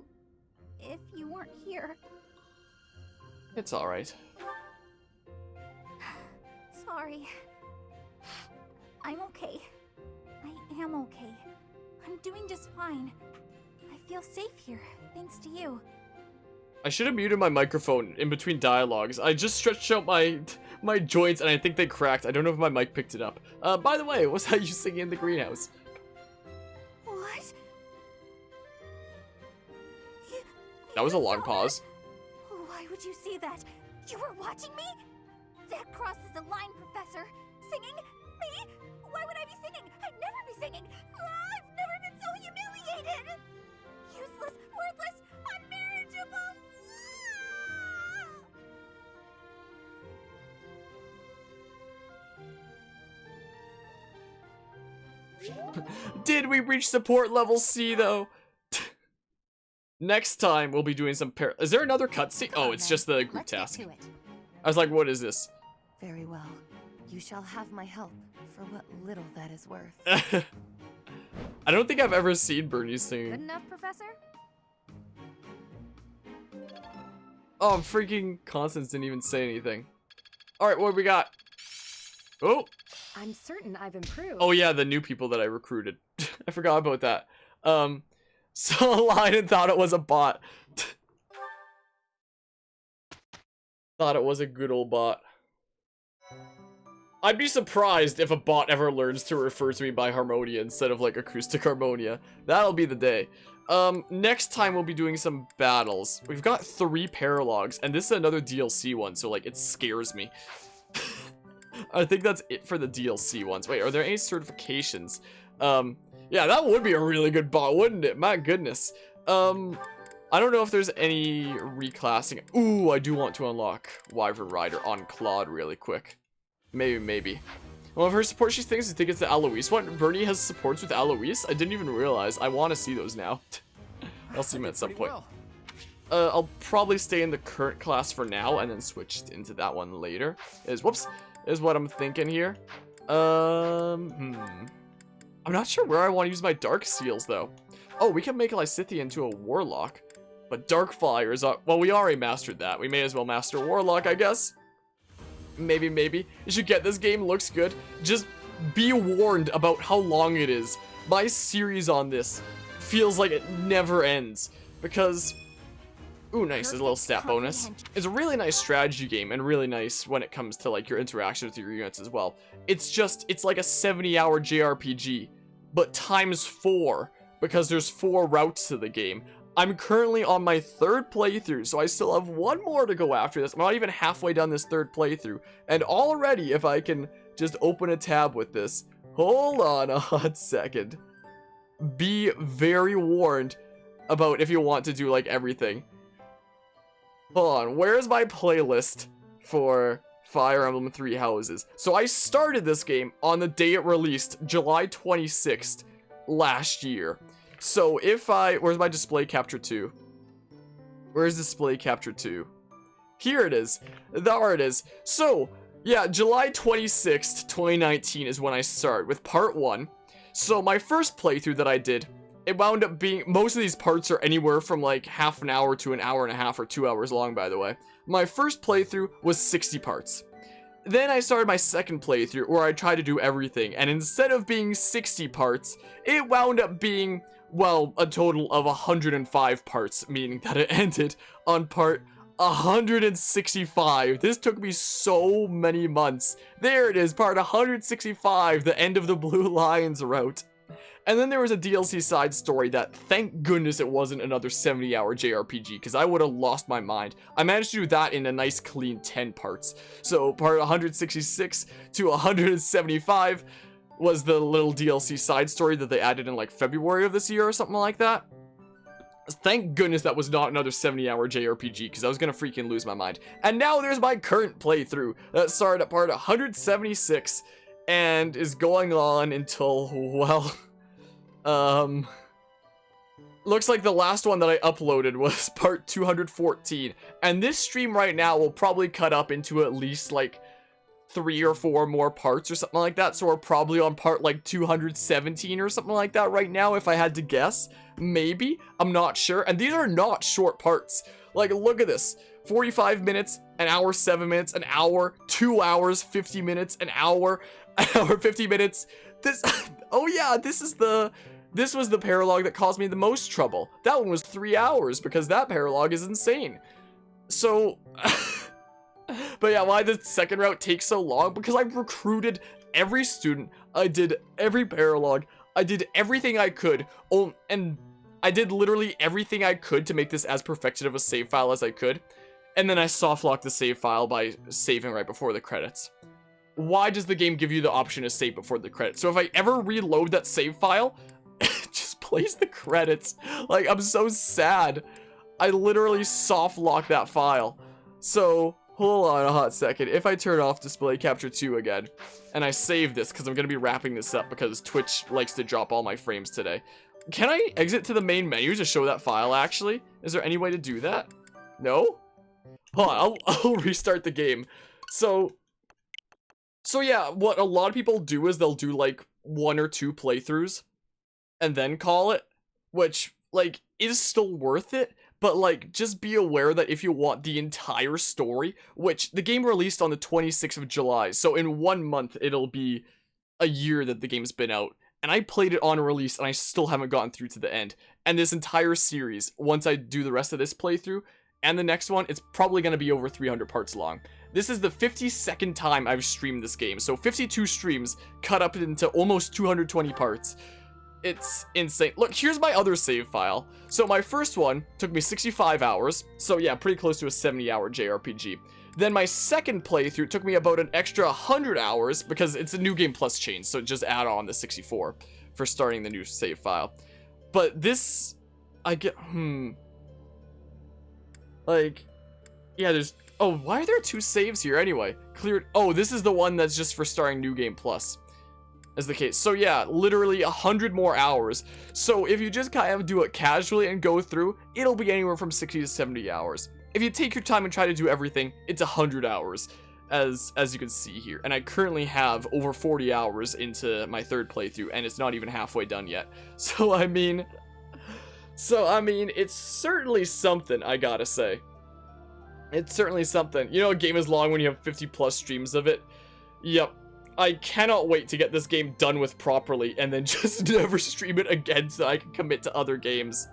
if you weren't here. It's alright. Sorry. I'm okay. I am okay. I'm doing just fine. I feel safe here, thanks to you. I should have muted my microphone in between dialogues. I just stretched out my joints and I think they cracked. I don't know if my mic picked it up. By the way, was that you singing in the greenhouse? What? That was a long pause. Why would you see that? You were watching me? That crosses the line, Professor. Singing? Me? Why would I be singing? I'd never be singing. I've never been so humiliated. Useless, worthless, unmarriageable. Did we reach support level C though? Next time we'll be doing some Is there another cutscene? Oh, it's just the group task. I was like, what is this? Very well. You shall have my help for what little that is worth. I don't think I've ever seen Bernie singing. Good enough, Professor? Oh, freaking Constance didn't even say anything. Alright, what do we got? Oh! I'm certain I've improved. Oh yeah, the new people that I recruited. I forgot about that. Saw a line and thought it was a bot. Thought it was a good old bot. I'd be surprised if a bot ever learns to refer to me by Harmonia instead of like Acoustic Harmonia. That'll be the day. Next time we'll be doing some battles. We've got 3 paralogs, and this is another DLC one, so like it scares me. I think that's it for the DLC ones. Wait, are there any certifications? Yeah, that would be a really good bot, wouldn't it? My goodness. I don't know if there's any reclassing. Ooh, I do want to unlock Wyvern Rider on Claude really quick. Maybe. Well, of her support, she thinks it's the Alois one. Bernie has supports with Alois? I didn't even realize. I want to see those now. I'll see them at some point. I'll probably stay in the current class for now and then switch into that one later. Is what I'm thinking here. I'm not sure where I want to use my Dark Seals, though. Oh, we can make a Lysithea into a Warlock. But Dark Fire is... well, we already mastered that. We may as well master Warlock, I guess. Maybe. You should get this game. Looks good. Just be warned about how long it is. My series on this feels like it never ends. Because... Ooh, nice. There's a little stat bonus. It's a really nice strategy game and really nice when it comes to like your interaction with your units as well. It's like a 70-hour JRPG, but times 4 because there's 4 routes to the game. I'm currently on my 3rd playthrough, so I still have 1 more to go after this. I'm not even halfway done this 3rd playthrough. And already, if I can just open a tab with this, hold on a hot second. Be very warned about if you want to do like everything. Hold on, where's my playlist for Fire Emblem 3 Houses? So I started this game on the day it released, July 26th last year. So if where's my display capture 2? Where's display capture 2? Here it is. There it is. So, yeah, July 26th, 2019 is when I start with part 1. So my first playthrough that I did, it wound up being, most of these parts are anywhere from like half an hour to an hour and a half or 2 hours long, by the way. My first playthrough was 60 parts. Then I started my second playthrough where I tried to do everything, and instead of being 60 parts, it wound up being, well, a total of 105 parts, meaning that it ended on part 165. This took me so many months. There it is, part 165, the end of the Blue Lions route. And then there was a DLC side story that, thank goodness it wasn't another 70-hour JRPG, because I would have lost my mind. I managed to do that in a nice clean 10 parts. So part 166 to 175 was the little DLC side story that they added in like February of this year or something like that. Thank goodness that was not another 70-hour JRPG, because I was gonna freaking lose my mind. And now there's my current playthrough that started at part 176 and is going on until, well, looks like the last one that I uploaded was part 214. And this stream right now will probably cut up into at least like 3 or 4 more parts or something like that. So we're probably on part like 217 or something like that right now, if I had to guess. Maybe. I'm not sure. And these are not short parts. Like, look at this. 45 minutes, an hour, 7 minutes, an hour, 2 hours, 50 minutes, an hour, 50 minutes. This, oh yeah, this was the paralogue that caused me the most trouble. That one was 3 hours because that paralogue is insane. So, but yeah, why the second route takes so long? Because I recruited every student, I did every paralogue, I did everything I could, and I did literally everything I could to make this as perfected of a save file as I could, and then I softlocked the save file by saving right before the credits. Why does the game give you the option to save before the credits? So if I ever reload that save file, it just plays the credits. Like, I'm so sad. I literally softlocked that file. So, hold on a hot second. If I turn off display capture 2 again, and I save this, because I'm going to be wrapping this up because Twitch likes to drop all my frames today. Can I exit to the main menu to show that file, actually? Is there any way to do that? No? Hold on, I'll restart the game. So yeah, what a lot of people do is they'll do, like, 1 or 2 playthroughs, and then call it, which, like, is still worth it. But, like, just be aware that if you want the entire story, which the game released on the 26th of July, so in 1 month, it'll be a year that the game's been out. And I played it on release, and I still haven't gotten through to the end. And this entire series, once I do the rest of this playthrough, and the next one, it's probably going to be over 300 parts long. This is the 52nd time I've streamed this game, so 52 streams cut up into almost 220 parts. It's insane. Look, here's my other save file. So my first one took me 65 hours. So yeah, pretty close to a 70-hour JRPG. Then my second playthrough took me about an extra 100 hours because it's a new game plus change. So just add on the 64 for starting the new save file. But this, I get, like, yeah, there's, oh, why are there 2 saves here anyway? Cleared, oh, this is the one that's just for starting new game plus. As the case. So yeah, literally 100 more hours. So if you just kind of do it casually and go through, it'll be anywhere from 60 to 70 hours. If you take your time and try to do everything, it's 100 hours, as you can see here. And I currently have over 40 hours into my third playthrough, and it's not even halfway done yet. So I mean, it's certainly something, I gotta say. It's certainly something. You know, a game is long when you have 50 plus streams of it. Yep. I cannot wait to get this game done with properly and then just never stream it again so I can commit to other games.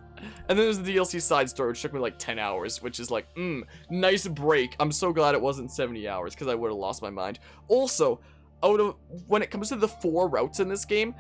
And then there's the DLC side story, which took me like 10 hours, which is like, nice break. I'm so glad it wasn't 70 hours because I would have lost my mind. Also, when it comes to the 4 routes in this game,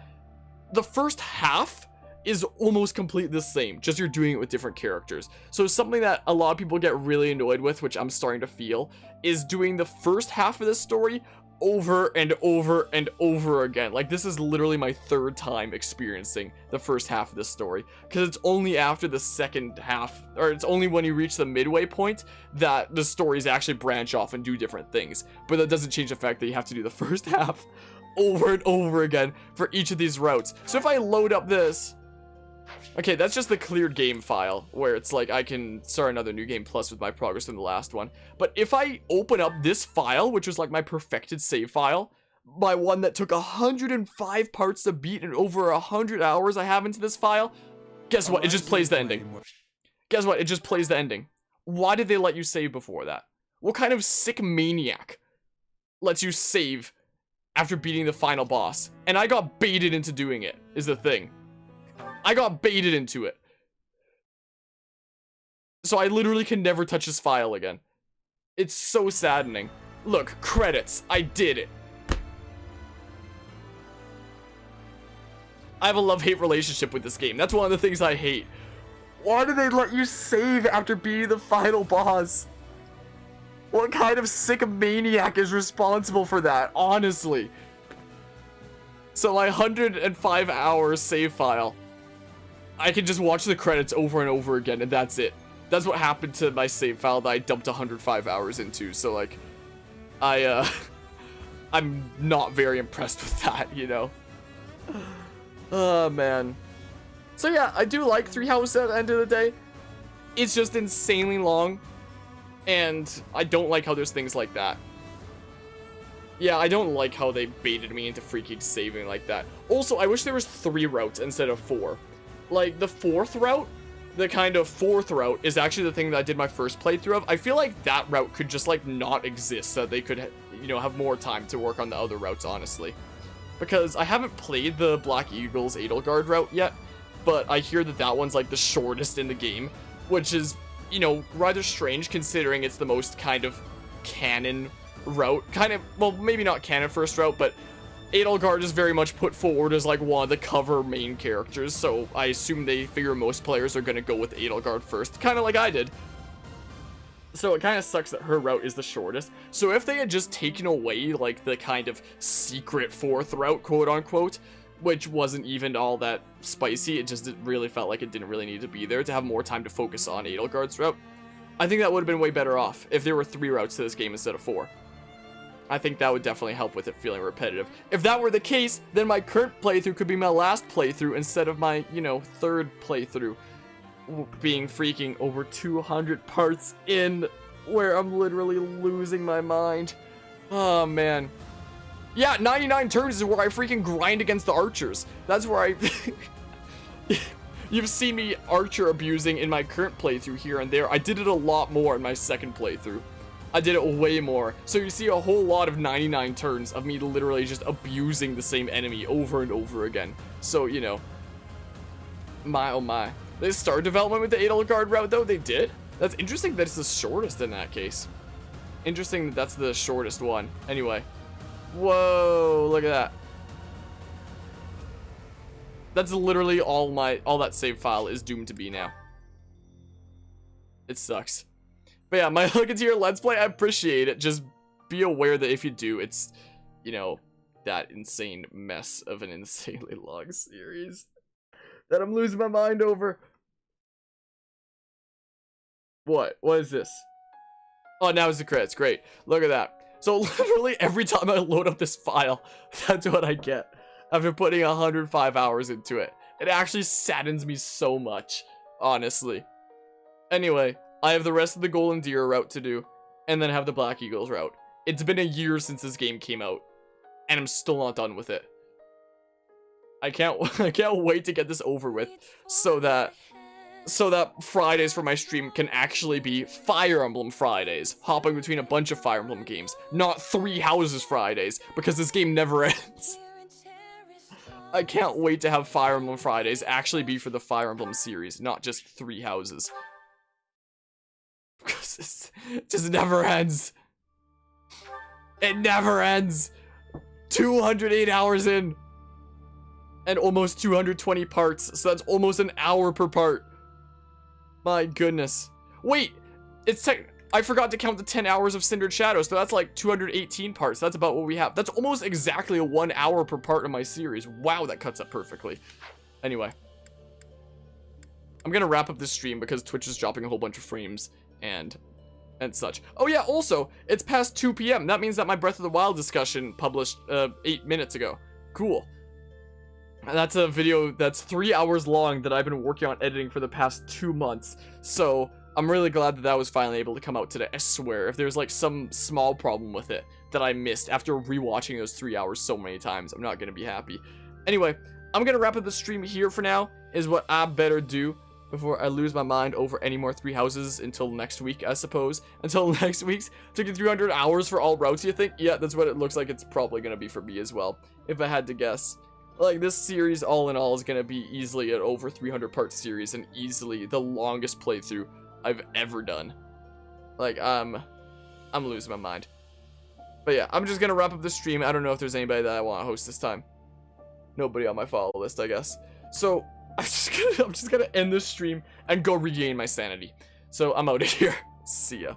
the first half is almost completely the same, just you're doing it with different characters. So something that a lot of people get really annoyed with, which I'm starting to feel, is doing the first half of this story over and over and over again. Like, this is literally my 3rd time experiencing the first half of this story, because it's only after the second half, or it's only when you reach the midway point that the stories actually branch off and do different things. But that doesn't change the fact that you have to do the first half over and over again for each of these routes. So if I load up this, okay, that's just the cleared game file, where it's like I can start another new game plus with my progress from the last one. But if I open up this file, which was like my perfected save file, my one that took 105 parts to beat and over 100 hours I have into this file, guess what? It just plays the ending. Guess what? It just plays the ending. Why did they let you save before that? What kind of sick maniac lets you save after beating the final boss? And I got baited into doing it, is the thing. I got baited into it. So I literally can never touch this file again. It's so saddening. Look, credits. I did it. I have a love-hate relationship with this game. That's one of the things I hate. Why do they let you save after beating the final boss? What kind of sick maniac is responsible for that? Honestly. So my 105 hour save file I can just watch the credits over and over again, and that's it. That's what happened to my save file that I dumped 105 hours into. So like, I'm not very impressed with that, you know. Oh man. So yeah, I do like 3 houses at the end of the day. It's just insanely long, and I don't like how there's things like that. Yeah, I don't like how they baited me into freaking saving like that. Also, I wish there was 3 routes instead of 4. Like, the 4th route, the kind of 4th route, is actually the thing that I did my first playthrough of. I feel like that route could just, like, not exist so that they could, you know, have more time to work on the other routes, honestly. Because I haven't played the Black Eagles Edelgard route yet, but I hear that that one's, like, the shortest in the game, which is, you know, rather strange considering it's the most kind of canon route. Kind of, well, maybe not canon first route, but Edelgard is very much put forward as like one of the cover main characters, so I assume they figure most players are going to go with Edelgard first, kind of like I did. So it kind of sucks that her route is the shortest. So if they had just taken away like the kind of secret 4th route, quote unquote, which wasn't even all that spicy, it just really felt like it didn't really need to be there to have more time to focus on Edelgard's route, I think that would have been way better off if there were 3 routes to this game instead of 4. I think that would definitely help with it feeling repetitive. If that were the case, then my current playthrough could be my last playthrough instead of my, you know, 3rd playthrough, being freaking over 200 parts in, where I'm literally losing my mind. Oh, man. Yeah, 99 turns is where I freaking grind against the archers. That's where I... You've seen me archer abusing in my current playthrough here and there. I did it a lot more in my 2nd playthrough. I did it way more. So you see a whole lot of 99 turns of me literally just abusing the same enemy over and over again. So, you know. My oh my. They start development with the Edelgard route though? They did? That's interesting that it's the shortest in that case. Interesting that that's the shortest one. Anyway. Whoa, look at that. That's literally all that save file is doomed to be now. It sucks. But yeah, my look into your Let's Play, I appreciate it. Just be aware that if you do, it's, you know, that insane mess of an insanely long series that I'm losing my mind over. What? What is this? Oh, now it's the credits. Great. Look at that. So literally every time I load up this file, that's what I get after putting 105 hours into it. It actually saddens me so much, honestly. Anyway, I have the rest of the Golden Deer route to do, and then have the Black Eagles route. It's been a year since this game came out, and I'm still not done with it. I can't wait to get this over with, so that Fridays for my stream can actually be Fire Emblem Fridays, hopping between a bunch of Fire Emblem games, not 3 houses Fridays, because this game never ends. I can't wait to have Fire Emblem Fridays actually be for the Fire Emblem series, not just 3 houses. Because it just never ends. It never ends. 208 hours in. And almost 220 parts. So that's almost an hour per part. My goodness. Wait. I forgot to count the 10 hours of Cindered Shadows. So that's like 218 parts. That's about what we have. That's almost exactly a 1 hour per part of my series. Wow, that cuts up perfectly. Anyway. I'm going to wrap up this stream because Twitch is dropping a whole bunch of frames. And such. Oh yeah, also, it's past 2 p.m. That means that my Breath of the Wild discussion published 8 minutes ago. Cool. And that's a video that's 3 hours long that I've been working on editing for the past 2 months. So I'm really glad that that was finally able to come out today. I swear, if there's like some small problem with it that I missed after rewatching those 3 hours so many times, I'm not gonna be happy. Anyway, I'm gonna wrap up the stream here for now, is what I better do before I lose my mind over any more 3 houses until next week, I suppose. Until next week's. Took you 300 hours for all routes, you think? Yeah, that's what it looks like it's probably gonna be for me as well, if I had to guess. Like, this series, all in all, is gonna be easily an over 300 part series, and easily the longest playthrough I've ever done. Like, I'm losing my mind. But yeah, I'm just gonna wrap up the stream. I don't know if there's anybody that I want to host this time. Nobody on my follow list, I guess. So I'm just gonna end this stream and go regain my sanity. So I'm out of here. See ya.